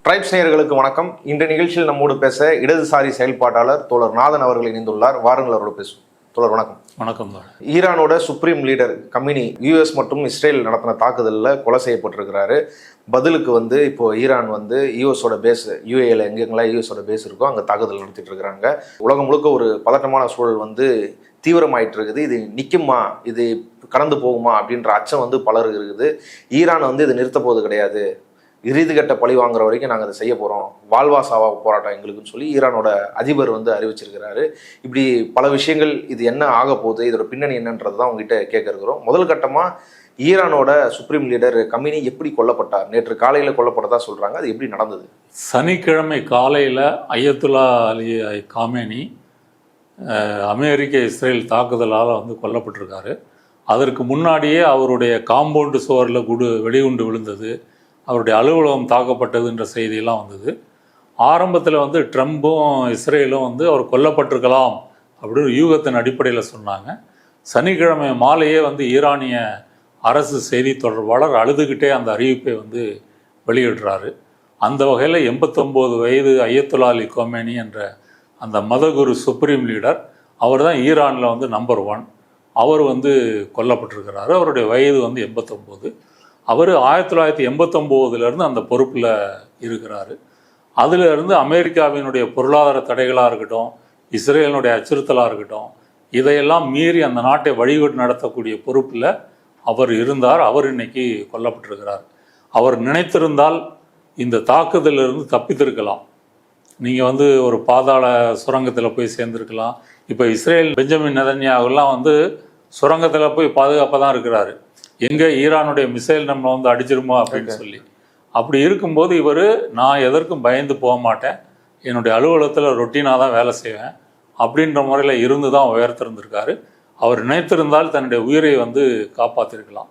Tribes நேயர்களுக்கு வணக்கம். இந்த நிகழ்ச்சியில் நம்மோடு பேச இடதுசாரி செயல்பாட்டாளர் தோழர் நாதன் அவர்கள் இணைந்துள்ளார். வாருங்கள் அவரோடு பேசுவோம். தோழர் வணக்கம். வணக்கம். ஈரானோட சுப்ரீம் லீடர் கமினி யுஎஸ் மற்றும் இஸ்ரேல் நடத்தின தாக்குதலில் கொலை செய்யப்பட்டிருக்கிறாரு. பதிலுக்கு இப்போ ஈரான் யூஎஸோட பேஸ் யூஏல எங்கெங்கெல்லாம் யூஎஸோட பேஸ் இருக்கோ அங்கே தாக்குதல் நடத்திட்டு இருக்கிறாங்க. உலகம் முழுக்க ஒரு பதட்டமான சூழல் தீவிரமாயிட்டு இருக்குது. இது நிற்குமா, இது கடந்து போகுமா அப்படின்ற அச்சம் பலருக்கு இருக்குது. ஈரான் இது நிறுத்த போவது கிடையாது, இறுதிக்கட்ட பழி வாங்குற வரைக்கும் நாங்கள் அதை செய்ய போகிறோம், வாழ்வாசாவா போராட்டம் எங்களுக்குன்னு சொல்லி ஈரானோட அதிபர் அறிவிச்சிருக்கிறாரு. இப்படி பல விஷயங்கள், இது என்ன ஆக போகுது, இதோட பின்னணி என்னன்றது தான் உங்ககிட்ட கேட்க இருக்கிறோம். முதல் கட்டமாக ஈரானோட சுப்ரீம் லீடர் கமினி எப்படி கொல்லப்பட்டார்? நேற்று காலையில் கொல்லப்பட்டதா சொல்கிறாங்க. அது எப்படி நடந்தது? சனிக்கிழமை காலையில் அயத்துல்லா அலி காமேனி அமெரிக்க இஸ்ரேல் தாக்குதலால் கொல்லப்பட்டிருக்காரு. அதற்கு முன்னாடியே அவருடைய காம்பவுண்டு சுவரில் வெடிகுண்டு விழுந்தது, அவருடைய அலுவலகம் தாக்கப்பட்டதுன்ற செய்தியெல்லாம் வந்தது. ஆரம்பத்தில் ட்ரம்பும் இஸ்ரேலும் அவர் கொல்லப்பட்டிருக்கலாம் அப்படின்னு யூகத்தின் அடிப்படையில் சொன்னாங்க. சனிக்கிழமை மாலையே ஈரானிய அரசு செய்தி தொடர்பாளர் அழுதுகிட்டே அந்த அறிவிப்பை வெளியிடுறாரு. அந்த வகையில் 89 வயது அயத்துல்லா அலி காமேனி என்ற அந்த மதகுரு சுப்ரீம் லீடர், அவர் தான் ஈரானில் நம்பர் 1. அவர் கொல்லப்பட்டிருக்கிறாரு. அவருடைய வயது 89. அவர் 1989 அந்த பொறுப்பில் இருக்கிறாரு. அதிலிருந்து அமெரிக்காவினுடைய பொருளாதார தடைகளாக இருக்கட்டும், இஸ்ரேலினுடைய அச்சுறுத்தலாக இருக்கட்டும், இதையெல்லாம் மீறி அந்த நாட்டை வழிவிட்டு நடத்தக்கூடிய பொறுப்பில் அவர் இருந்தார். அவர் இன்னைக்கு கொல்லப்பட்டிருக்கிறார். அவர் நினைத்திருந்தால் இந்த தாக்குதலிருந்து தப்பித்திருக்கலாம். நீங்கள் ஒரு பாதாள சுரங்கத்தில் போய் சேர்ந்துருக்கலாம். இப்போ இஸ்ரேல் பெஞ்சமின் நெதன்யாகுலாம் சுரங்கத்தில் போய் பாதுகாப்பாக தான் இருக்கிறாரு. எங்கே ஈரானுடைய மிசைல் நம்ம அடிச்சிருமோ அப்படின்னு சொல்லி. அப்படி இருக்கும்போது இவர், நான் எதற்கும் பயந்து போக மாட்டேன், என்னுடைய அலுவலகத்தில் ரொட்டீனாக தான் வேலை செய்வேன் அப்படின்ற முறையில் இருந்து தான் உயர்த்திருந்திருக்காரு. அவர் நினைத்திருந்தால் தன்னுடைய உயிரை காப்பாற்றிருக்கலாம்.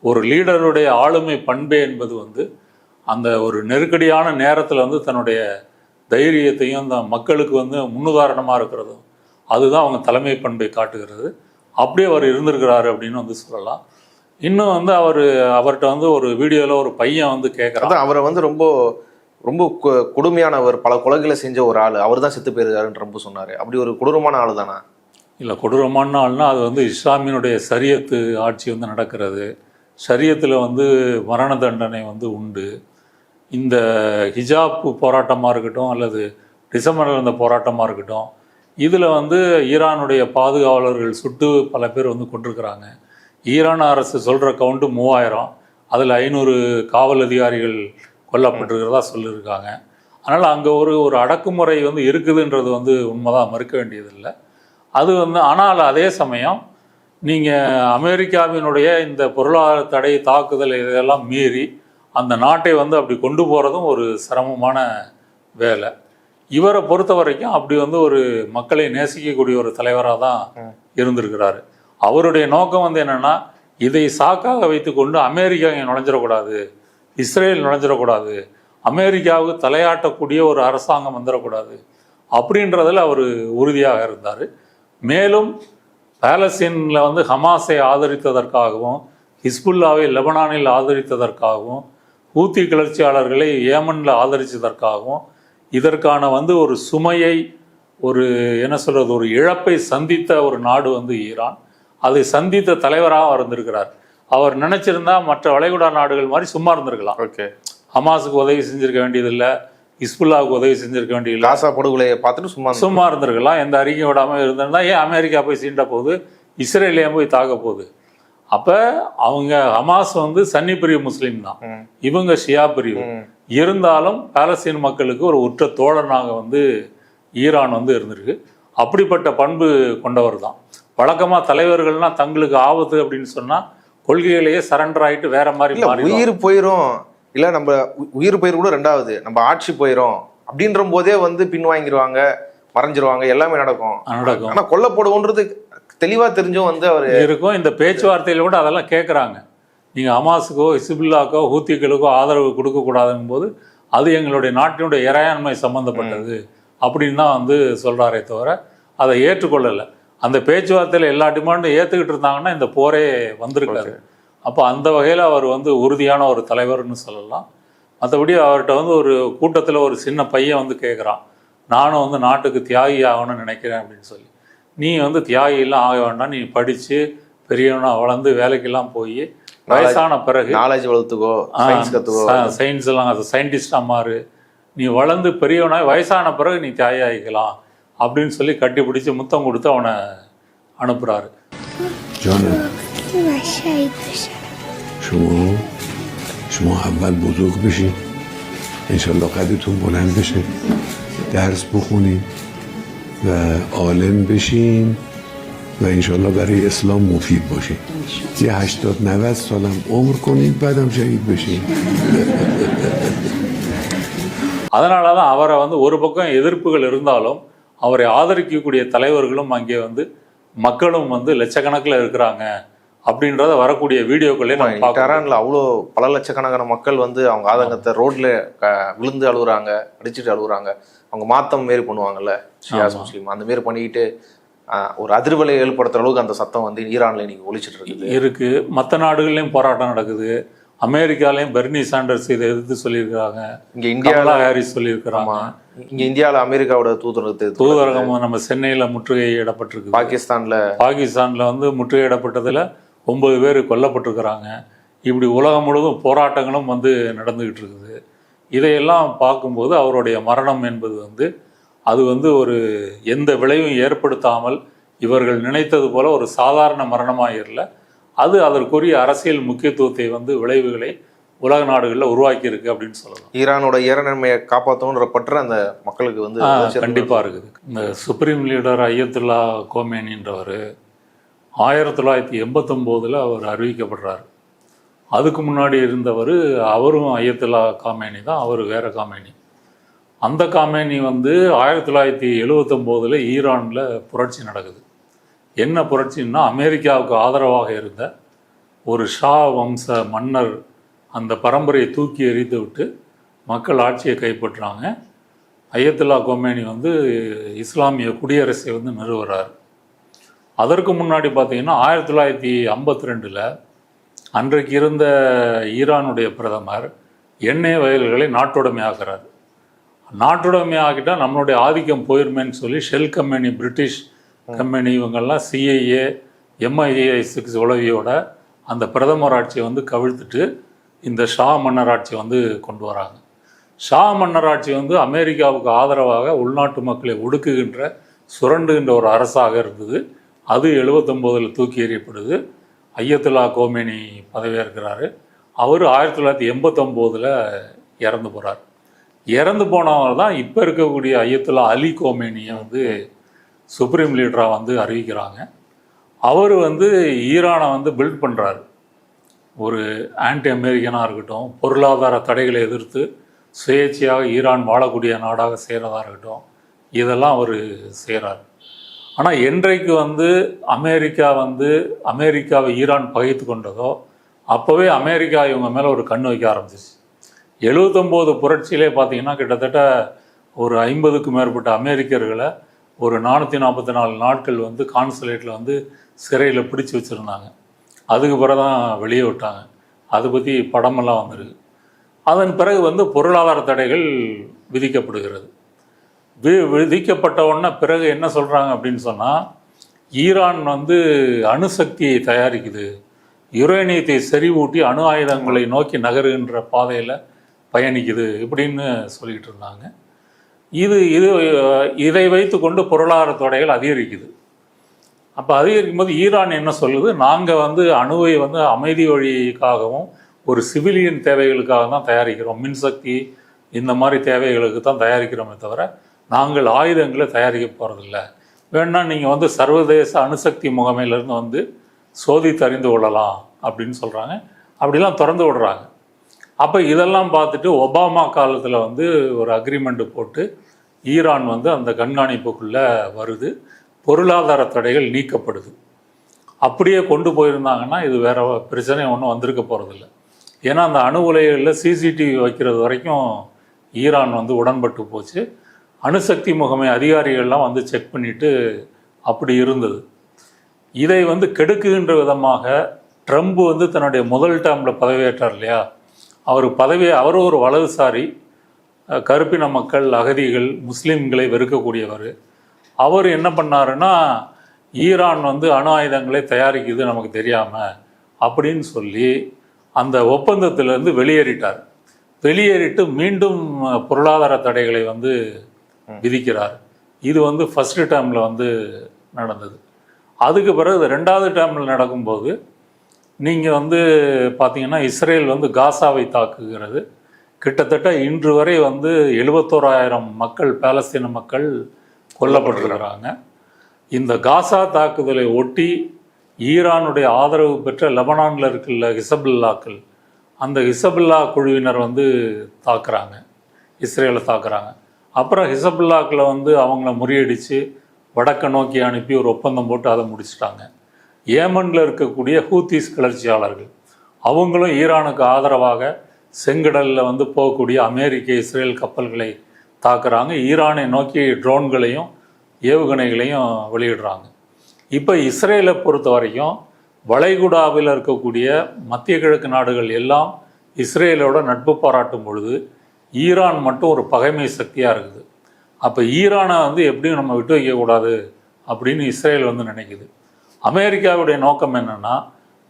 ஒரு லீடருடைய ஆளுமை பண்பே என்பது அந்த ஒரு நெருக்கடியான நேரத்தில் தன்னுடைய தைரியத்தையும் அந்த மக்களுக்கு முன்னுதாரணமாக இருக்கிறதும், அதுதான் அவங்க தலைமை பண்பை காட்டுகிறது. அப்படியே அவர் இருந்திருக்கிறாரு அப்படின்னு சொல்லலாம். இன்னும் அவர்கிட்ட ஒரு வீடியோவில் ஒரு பையன் கேட்குறாரு, அவரை ரொம்ப ரொம்ப கொடுமையானவர், பல கொலைகளை செஞ்ச ஒரு ஆள், அவர் தான் செத்து போயிருக்காருன்னு ரொம்ப சொன்னார். அப்படி ஒரு கொடூரமான ஆள் தானா? இல்லை, கொடூரமான ஆள்னா அது இஸ்லாமியனுடைய சரியத்து ஆட்சி நடக்கிறது. சரியத்தில் மரண தண்டனை உண்டு. இந்த ஹிஜாப் போராட்டமாக இருக்கட்டும் அல்லது டிசம்பரில் இருந்த போராட்டமாக இருக்கட்டும், இதில் ஈரானுடைய பாதுகாவலர்கள் சுட்டு பல பேர் கொண்டிருக்கிறாங்க. ஈரான் அரசு சொல்கிற கவுண்டு 3000, அதில் 500 காவல் அதிகாரிகள் கொல்லப்பட்டிருக்கிறதா சொல்லியிருக்காங்க. அதனால் அங்கே ஒரு அடக்குமுறை இருக்குதுன்றது உண்மைதான், மறுக்க வேண்டியதில்லை. அது ஆனால் அதே சமயம் நீங்கள் அமெரிக்காவினுடைய இந்த பொருளாதார தடை, தாக்குதல், இதெல்லாம் மீறி அந்த நாட்டை அப்படி கொண்டு போகிறதும் ஒரு சிரமமான வேலை. இவரை பொறுத்த வரைக்கும் அப்படி ஒரு மக்களை நேசிக்கக்கூடிய ஒரு தலைவராக தான் இருந்திருக்கிறாரு. அவருடைய நோக்கம் என்னென்னா, இதை சாக்காக வைத்துக்கொண்டு அமெரிக்கா இங்கே நுழைஞ்சிடக்கூடாது, இஸ்ரேல் நுழைஞ்சிடக்கூடாது, அமெரிக்காவுக்கு தலையாட்டக்கூடிய ஒரு அரசாங்கம் வந்துடக்கூடாது அப்படின்றதில் அவர் உறுதியாக இருந்தார். மேலும் பாலஸ்தீனில் ஹமாஸை ஆதரித்ததற்காகவும், ஹிஸ்புல்லாவை லெபனானில் ஆதரித்ததற்காகவும், ஹூத்தி கிளர்ச்சியாளர்களை ஏமனில் ஆதரித்ததற்காகவும், இதற்கான ஒரு சுமையை, ஒரு ஒரு இழப்பை சந்தித்த ஒரு நாடு ஈரான். அதை சந்தித்த தலைவராக இருந்திருக்கிறார். அவர் நினைச்சிருந்தா மற்ற வளைகுடா நாடுகள் மாதிரி சும்மா இருந்திருக்கலாம். ஓகே, ஹமாஸுக்கு உதவி செஞ்சிருக்க வேண்டியதில்லை, ஹிஸ்புல்லாவுக்கு உதவி செஞ்சிருக்க வேண்டியதில்லை, காசா படுகொலையை பார்த்துட்டு சும்மா இருந்திருக்கலாம். எந்த அறிக்கை விடாமல் இருந்திருந்தா ஏன் அமெரிக்கா போய் சீண்ட போகுது, இஸ்ரேல் ஏன் போய் தாக்க போகுது? அப்போ அவங்க ஹமாஸ் சன்னி பிரிவு முஸ்லீம் தான், இவங்க ஷியா பிரிவு. இருந்தாலும் பாலஸ்தீன் மக்களுக்கு ஒரு உற்ற தோழனாக ஈரான் இருந்திருக்கு. அப்படிப்பட்ட பண்பு கொண்டவர் தான். வழக்கமாக தலைவர்கள்னால் தங்களுக்கு ஆபத்து அப்படின்னு சொன்னால் கொள்கைகளையே சரண்டர் ஆகிட்டு வேற மாதிரி உயிர் போயிடும், இல்லை நம்ம உயிர் போயிரு கூட ரெண்டாவது, நம்ம ஆட்சி போயிடும் அப்படின்ற போதே பின்வாங்கிடுவாங்க, மறைஞ்சிருவாங்க, எல்லாமே நடக்கும். ஆனால் கொல்லப்படுவோன்றது தெளிவாக தெரிஞ்சும் அவர் இருக்கும். இந்த பேச்சுவார்த்தையில் கூட அதெல்லாம் கேட்குறாங்க. நீங்கள் ஹமாஸுக்கோ ஹிஸ்புல்லாக்கோ ஹூத்திகளுக்கோ ஆதரவு கொடுக்கக்கூடாதுங்கும் போது அது எங்களுடைய நாட்டினுடைய இறையாண்மை சம்மந்தப்பட்டது அப்படின்னு தான் சொல்கிறாரே தவிர அதை ஏற்றுக்கொள்ளலை. அந்த பேச்சுவார்த்தையில் எல்லா டிமாண்டும் ஏற்றுக்கிட்டு இருந்தாங்கன்னா இந்த போரே வந்திருக்காரு. அப்போ அந்த வகையில் அவர் உறுதியான ஒரு தலைவர்னு சொல்லலாம். மற்றபடி அவர்கிட்ட வந்து ஒரு கூட்டத்தில் ஒரு சின்ன பையன் வந்து கேட்குறான், நானும் வந்து நாட்டுக்கு தியாகி ஆகணும்னு நினைக்கிறேன் அப்படின்னு சொல்லி. நீ வந்து தியாகியெல்லாம் ஆக வேண்டாம், நீ படித்து பெரியவனா வளர்ந்து வேலைக்கெல்லாம் போய் வயசான பிறகு நாலேஜ் வளர்த்துக்கோ, சயின்ஸ் கற்றுக்கோ, சயின்ஸ் எல்லாம் அது சயின்டிஸ்டாக மாறு, நீ வளர்ந்து பெரியவனாக வயசான பிறகு நீ தியாகிக்கலாம் அப்படின்னு சொல்லி கட்டி பிடிச்சி முத்தம் கொடுத்து அவனை அனுப்புகிறாரு. شما اول بزرگ بشین، انشالله قدرتون بلند بشه، درس بخونین و عالم بشین و انشالله برای اسلام مفید باشین. یه 80-90 سالم عمر کنید بعدم شهید بشین. அதனால தான் அவரை வந்து ஒரு பக்கம் எதிர்ப்புகள் இருந்தாலும் அவரை ஆதரிக்கக்கூடிய தலைவர்களும் அங்கே வந்து மக்களும் வந்து லட்சக்கணக்கில் இருக்கிறாங்க அப்படின்றத வரக்கூடிய வீடியோக்களே நம்ம டெஹரான்ல அவ்வளோ பல லட்சக்கணக்கான மக்கள் வந்து அவங்க ஆதங்கத்தை ரோட்ல விழுந்து அழுகுறாங்க, அடிச்சுட்டு அழுகுறாங்க. அவங்க மாத்தம் மாரி பண்ணுவாங்கல்ல ஷியாஸ் முஸ்லீம், அந்த மாரி பண்ணிக்கிட்டு ஒரு அதிர்வலை ஏற்படுத்துற அளவுக்கு அந்த சத்தம் வந்து ஈரான்ல இன்னைக்கு ஒலிச்சிட்டு இருக்கு. மற்ற நாடுகள்லையும் போராட்டம் நடக்குது. அமெரிக்காலையும் பெர்னி சாண்டர்ஸ் இதை எதிர்த்து சொல்லியிருக்கிறாங்க. இங்கே இந்தியாவில் ஹாரிஸ் சொல்லியிருக்கிறாங்க. இங்கே இந்தியாவில் அமெரிக்காவோட தூதரகம் நம்ம சென்னையில் முற்றுகையிடப்பட்டிருக்கு. பாகிஸ்தானில் வந்து முற்றுகையிடப்பட்டதில் 9 பேர் கொல்லப்பட்டிருக்கிறாங்க. இப்படி உலகம் முழுவதும் போராட்டங்களும் வந்து நடந்துக்கிட்டு இருக்குது. இதையெல்லாம் பார்க்கும்போது அவருடைய மரணம் என்பது வந்து அது வந்து ஒரு எந்த விளைவும் ஏற்படுத்தாமல் இவர்கள் நினைத்தது போல ஒரு சாதாரண மரணமாகிடல. அது அதற்குரிய அரசியல் முக்கியத்துவத்தை வந்து விளைவுகளை உலக நாடுகளில் உருவாக்கி இருக்கு அப்படின்னு சொல்லலாம். ஈரானோட இறைமையை காப்பாற்றணுன்ற பற்ற அந்த மக்களுக்கு வந்து கண்டிப்பாக இருக்குது. இந்த சுப்ரீம் லீடர் அயத்துல்லா கோமேனின்றவர் 1989 அவர் அறிவிக்கப்படுறார். அதுக்கு முன்னாடி இருந்தவர் அவரும் அயத்துல்லா காமேனி தான், அவர் வேற காமேனி. அந்த காமேனி வந்து 1979 ஈரானில் புரட்சி நடக்குது. என்ன புரட்சின்னா, அமெரிக்காவுக்கு ஆதரவாக இருந்த ஒரு ஷா வம்ச மன்னர் அந்த பரம்பரையை தூக்கி எறிந்து விட்டு மக்கள் ஆட்சியை கைப்பற்றுறாங்க. அயத்துல்லா கொமேனி வந்து இஸ்லாமிய குடியரசை வந்து நிறுவுறார். அதற்கு முன்னாடி பார்த்தீங்கன்னா 1952 அன்றைக்கு இருந்த ஈரானுடைய பிரதமர் எண்ணெய் வயல்களை நாட்டுடைமை ஆகிறார். நாட்டுடைமை ஆகிட்டால் நம்மளுடைய ஆதிக்கம் போயிருமேன்னு சொல்லி ஷெல் கம்பெனி, பிரிட்டிஷ் கம்பெனி, இவங்கெல்லாம் சிஐஏ, MI6 உளவியோட அந்த பிரதமர் ஆட்சியை வந்து கவிழ்த்துட்டு இந்த ஷா மன்னர் ஆட்சி வந்து கொண்டு வராங்க. ஷா மன்னர் ஆட்சி வந்து அமெரிக்காவுக்கு ஆதரவாக உள்நாட்டு மக்களை ஒடுக்குகின்ற, சுரண்டுகின்ற ஒரு அரசாக இருந்தது. அது 79 தூக்கி எறியப்படுது. Ayatollah Khomeini பதவியேற்கிறாரு. அவர் 1989 இறந்து போகிறார். இறந்து போனவர் தான் இப்போ இருக்கக்கூடிய அயத்துல்லா அலி கோமேனியை வந்து சுப்ரீம் லீடராக வந்து அறிவிக்கிறாங்க. அவர் வந்து ஈரானை வந்து பில்ட் பண்ணுறாரு. ஒரு ஆன்டி அமெரிக்கனாக இருக்கட்டும், பொருளாதார தடைகளை எதிர்த்து சுயேட்சையாக ஈரான் வாழக்கூடிய நாடாக செய்கிறதா இருக்கட்டும், இதெல்லாம் அவர் செய்கிறார். ஆனால் என்றைக்கு வந்து அமெரிக்காவை ஈரான் பகைத்து கொண்டதோ அப்போவே அமெரிக்கா இவங்க மேலே ஒரு கண் வைக்க ஆரம்பிச்சிச்சு. 79 புரட்சியிலே பார்த்தீங்கன்னா கிட்டத்தட்ட ஒரு 50க்கும் மேற்பட்ட அமெரிக்கர்களை ஒரு 444 நாட்கள் வந்து கான்சுலேட்டில் வந்து சிறையில் பிடிச்சி வச்சுருந்தாங்க. அதுக்கு பிறகு தான் வெளியே விட்டாங்க. அதை பற்றி படமெல்லாம் வந்திருக்கு. அதன் பிறகு வந்து பொருளாதார தடைகள் விதிக்கப்படுகிறது. விதிக்கப்பட்ட உடனே பிறகு என்ன சொல்கிறாங்க அப்படின்னு சொன்னால், ஈரான் வந்து அணுசக்தியை தயாரிக்குது, யுரேனியத்தை செறிவூட்டி அணு ஆயுதங்களை நோக்கி நகருகின்ற பாதையில் பயணிக்குது இப்படின்னு சொல்லிக்கிட்டு இருந்தாங்க. இதை வைத்து கொண்டு பொருளாதார தடைகள் அதிகரிக்குது. அப்போ அதிகரிக்கும் போது ஈரான் என்ன சொல்லுது, நாங்கள் வந்து அணுவை வந்து அமைதி வழிக்காகவும் ஒரு சிவிலியன் தேவைகளுக்காக தான் தயாரிக்கிறோம், மின்சக்தி இந்த மாதிரி தேவைகளுக்கு தான் தயாரிக்கிறோமே தவிர நாங்கள் ஆயுதங்களை தயாரிக்க போகிறதில்ல. வேணா நீங்கள் வந்து சர்வதேச அணுசக்தி முகமையிலேருந்து வந்து சோதித்து அறிந்து கொள்ளலாம் அப்படின்னு சொல்கிறாங்க. அப்படிலாம் திறந்து விடுறாங்க. அப்போ இதெல்லாம் பார்த்துட்டு ஒபாமா காலத்தில் வந்து ஒரு அக்ரிமெண்ட்டு போட்டு ஈரான் வந்து அந்த கண்காணிப்புக்குள்ளே வருது. பொருளாதார தடைகள் நீக்கப்படுது. அப்படியே கொண்டு போயிருந்தாங்கன்னா இது வேற பிரச்சனை ஒன்றும் வந்திருக்க போகிறதில்ல. ஏன்னா அந்த அணு உலைகளில் சிசிடிவி வைக்கிறது வரைக்கும் ஈரான் வந்து உடன்பட்டு போச்சு. அணுசக்தி முகமை அதிகாரிகள்லாம் வந்து செக் பண்ணிவிட்டு அப்படி இருந்தது. இதை வந்து கெடுக்குகின்ற விதமாக ட்ரம்ப் வந்து தன்னுடைய முதல் டேர்மில் பதவியேற்றார் இல்லையா, அவர் ஒரு வலதுசாரி, கருப்பின மக்கள், அகதிகள், முஸ்லீம்களை வெறுக்கக்கூடியவர். அவர் என்ன பண்ணாருன்னா, ஈரான் வந்து அணு ஆயுதங்களை தயாரிக்குது நமக்கு தெரியாமல் அப்படின்னு சொல்லி அந்த ஒப்பந்தத்திலேருந்து வெளியேறிட்டார். வெளியேறிட்டு மீண்டும் பொருளாதார தடைகளை வந்து விதிக்கிறார். இது வந்து ஃபர்ஸ்ட் டேர்மில் வந்து நடந்தது. அதுக்கு பிறகு 2வது டேர்மில் நடக்கும்போது நீங்கள் வந்து பார்த்தீங்கன்னா, இஸ்ரேல் வந்து காசாவை தாக்குகிறது. கிட்டத்தட்ட இன்று வரை வந்து 71,000 மக்கள், பாலஸ்தீன மக்கள் கொல்லப்பட்டிருக்கிறாங்க. இந்த காசா தாக்குதலை ஒட்டி ஈரானுடைய ஆதரவு பெற்ற லெபனானில் இருக்குல்ல ஹிசபுல்லாக்கள், அந்த ஹிசபுல்லா குழுவினர் வந்து தாக்குறாங்க, இஸ்ரேலை தாக்குறாங்க. அப்புறம் ஹிசபுல்லாக்களை வந்து அவங்கள முறியடித்து வடக்க நோக்கி அனுப்பி ஒரு ஒப்பந்தம் போட்டு அதை முடிச்சிட்டாங்க. ஏமனில் இருக்கக்கூடிய ஹூத்திஸ் கிளர்ச்சியாளர்கள் அவங்களும் ஈரானுக்கு ஆதரவாக செங்கடலில் வந்து போகக்கூடிய அமெரிக்க, இஸ்ரேல் கப்பல்களை தாக்குறாங்க. ஈரானை நோக்கி ட்ரோன்களையும் ஏவுகணைகளையும் வெளியிடுறாங்க. இப்போ இஸ்ரேலை பொறுத்த வரைக்கும் வளைகுடாவில் இருக்கக்கூடிய மத்திய கிழக்கு நாடுகள் எல்லாம் இஸ்ரேலோட நட்பு பாராட்டும் பொழுது ஈரான் மட்டும் ஒரு பகைமை சக்தியாக இருக்குது. அப்போ ஈரானை வந்து எப்படியும் நம்ம விட்டு வைக்கக்கூடாது அப்படின்னு இஸ்ரேல் வந்து நினைக்குது. அமெரிக்காவுடைய நோக்கம் என்னென்னா,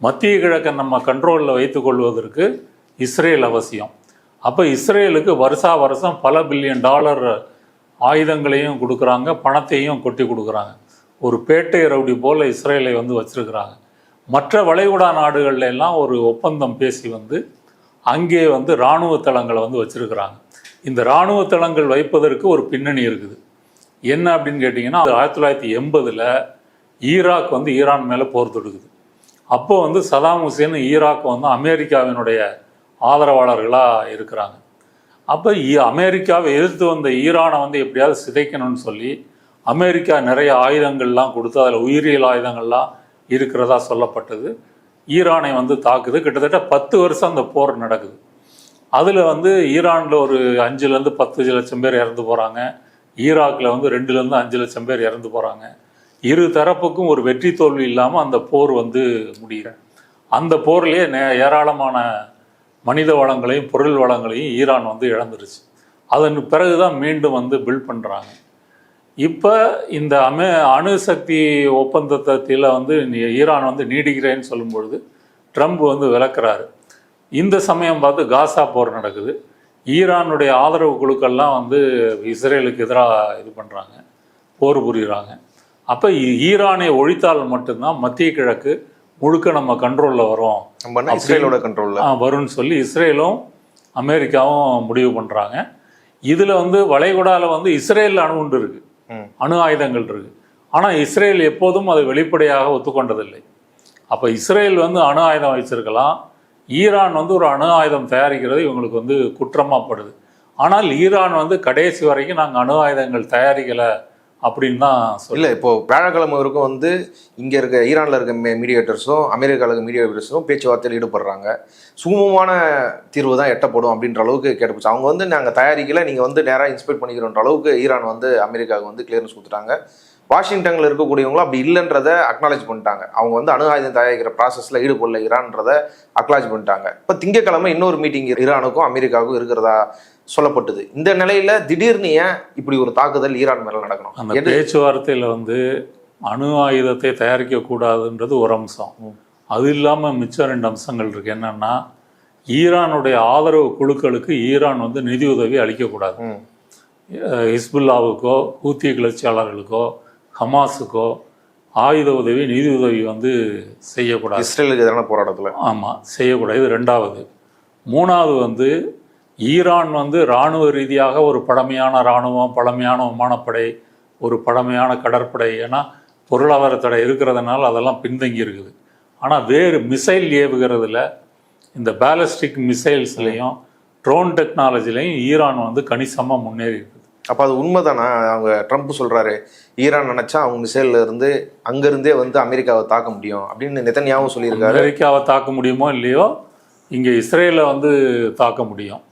மத்திய கிழக்கை நம்ம கண்ட்ரோலில் வைத்துக்கொள்வதற்கு இஸ்ரேல் அவசியம். அப்போ இஸ்ரேலுக்கு வருஷம் பல பில்லியன் டாலர் ஆயுதங்களையும் கொடுக்குறாங்க, பணத்தையும் கொட்டி கொடுக்குறாங்க. ஒரு பேட்டை ரவுடி போல் இஸ்ரேலை வந்து வச்சுருக்கிறாங்க. மற்ற வளைகுடா நாடுகள்ல எல்லாம் ஒரு ஒப்பந்தம் பேசி வந்து அங்கே வந்து இராணுவ தளங்களை வந்து வச்சுருக்கிறாங்க. இந்த இராணுவ தளங்கள் வைப்பதற்கு ஒரு பின்னணி இருக்குது. என்ன அப்படின்னு கேட்டிங்கன்னா, 1980 ஈராக் வந்து ஈரான் மேலே போர் தொடுக்குது. அப்போ வந்து சதாம் ஹுசேன் ஈராக் வந்து அமெரிக்காவினுடைய ஆதரவாளர்களாக இருக்கிறாங்க. அப்போ அமெரிக்காவை எதிர்த்து வந்த ஈரானை வந்து எப்படியாவது சிதைக்கணும்னு சொல்லி அமெரிக்கா நிறைய ஆயுதங்கள்லாம் கொடுத்து அதில் உயிரியல் ஆயுதங்கள்லாம் இருக்கிறதா சொல்லப்பட்டது. ஈரானை வந்து தாக்குது. கிட்டத்தட்ட 10 வருஷம் அந்த போர் நடக்குது. அதில் வந்து ஈரானில் ஒரு 5-10 லட்சம் பேர் இறந்து போகிறாங்க. ஈராக்கில் வந்து 2-5 லட்சம் பேர் இறந்து போகிறாங்க. இரு தரப்புக்கும் ஒரு வெற்றி தோல்வி இல்லாமல் அந்த போர் வந்து முடிகிற. அந்த போர்லேயே ஏராளமான மனித வளங்களையும் பொருள் வளங்களையும் ஈரான் வந்து இழந்துருச்சு. அதன் பிறகு தான் மீண்டும் வந்து பில்ட் பண்ணுறாங்க. இப்போ இந்த அணுசக்தி ஒப்பந்தத்தில் வந்து ஈரான் வந்து நீடிக்கிறேன்னு சொல்லும் பொழுது ட்ரம்ப் வந்து விளக்குறாரு. இந்த சமயம் பார்த்து காசா போர் நடக்குது. ஈரானுடைய ஆதரவு குழுக்கள்லாம் வந்து இஸ்ரேலுக்கு எதிராக இது பண்ணுறாங்க, போர் புரிகிறாங்க. அப்போ ஈரானை ஒழித்தால் மட்டும்தான் மத்திய கிழக்கு முழுக்க நம்ம கண்ட்ரோலில் வரும், இஸ்ரேலோட கண்ட்ரோலில் வரும்னு சொல்லி இஸ்ரேலும் அமெரிக்காவும் முடிவு பண்ணுறாங்க. இதில் வந்து வளைகுடாவில் வந்து இஸ்ரேலில் அணுகுண்டு இருக்குது, அணு ஆயுதங்கள் இருக்குது. ஆனால் இஸ்ரேல் எப்போதும் அதை வெளிப்படையாக ஒத்துக்கொண்டதில்லை. அப்போ இஸ்ரேல் வந்து அணு ஆயுதம் வச்சிருக்கலாம், ஈரான் வந்து ஒரு அணு ஆயுதம் தயாரிக்கிறது இவங்களுக்கு வந்து குற்றமாக படுது. ஆனால் ஈரான் வந்து கடைசி வரைக்கும் நாங்கள் அணு ஆயுதங்கள் தயாரிக்கலை அப்படின்னு தான் இல்லை. இப்போது வியாழக்கிழமை வரைக்கும் வந்து இங்கே இருக்க ஈரானில் இருக்க மீடியேட்டர்ஸும் அமெரிக்காவில் இருக்க மீடியேட்டர்ஸும் பேச்சுவார்த்தையில் ஈடுபடுறாங்க. சுமூகமான தீர்வு தான் எட்டப்படும் அப்படின்ற அளவுக்கு கேட்டுப்போச்சு. அவங்க வந்து நாங்கள் தயாரிக்கலை, நீங்கள் வந்து நேராக இன்ஸ்பெக்ட் பண்ணிக்கிறோன்ற அளவுக்கு ஈரான் வந்து அமெரிக்காவுக்கு வந்து கிளியரன்ஸ் கொடுத்துட்டாங்க. வாஷிங்டனில் இருக்கக்கூடியவங்களும் அப்படி இல்லைன்றதை அக்னாலேஜ் பண்ணிட்டாங்க. அவங்க வந்து அணு ஆயுதம் தயாரிக்கிற ப்ராசஸில் ஈடுபடல ஈரான்றதை அக்னாலேஜ் பண்ணிட்டாங்க. இப்போ திங்கக்கிழமை இன்னொரு மீட்டிங் ஈரானுக்கும் அமெரிக்காவுக்கும் இருக்கிறதா சொல்லப்பட்டது. இந்த நிலையில் திடீர்னு ஏன் இப்படி ஒரு தாக்குதல் ஈரான் மேலே நடக்கணும்? அந்த பேச்சுவார்த்தையில் வந்து அணு ஆயுதத்தை தயாரிக்கக்கூடாதுன்றது ஒரு அம்சம். அது இல்லாமல் மிச்சம் 2 அம்சங்கள் இருக்குது. என்னென்னா, ஈரானுடைய ஆதரவு குழுக்களுக்கு ஈரான் வந்து நிதி உதவி அளிக்கக்கூடாது. ஹிஸ்புல்லாவுக்கோ ஹூத்தி கிளர்ச்சியாளர்களுக்கோ ஹமாஸுக்கோ ஆயுத உதவி, நிதி உதவி வந்து செய்யக்கூடாது. இஸ்ரேலுக்கு எதிரான போராட்டத்தில் ஆமாம் செய்யக்கூடாது. இது 2வது. 3வது வந்து ஈரான் வந்து இராணுவ ரீதியாக ஒரு பழமையான இராணுவம், பழமையான விமானப்படை, ஒரு பழமையான கடற்படை, ஏன்னா பொருளாதார தடை இருக்கிறதுனால அதெல்லாம் பின்தங்கி இருக்குது. ஆனால் வேறு மிசைல் ஏவுகிறதுல, இந்த பேலஸ்டிக் மிசைல்ஸ்லையும் ட்ரோன் டெக்னாலஜிலையும் ஈரான் வந்து கணிசமாக முன்னேறி இருக்குது. அப்போ அது உண்மை தானே? அவங்க ட்ரம்ப் சொல்கிறாரு, ஈரான் நினச்சா அவங்க மிசைலில் இருந்து அங்கேருந்தே வந்து அமெரிக்காவை தாக்க முடியும் அப்படின்னு நெதன்யாவும் சொல்லியிருக்காரு. அமெரிக்காவை தாக்க முடியுமோ இல்லையோ, இங்கே இஸ்ரேலை வந்து தாக்க முடியும்.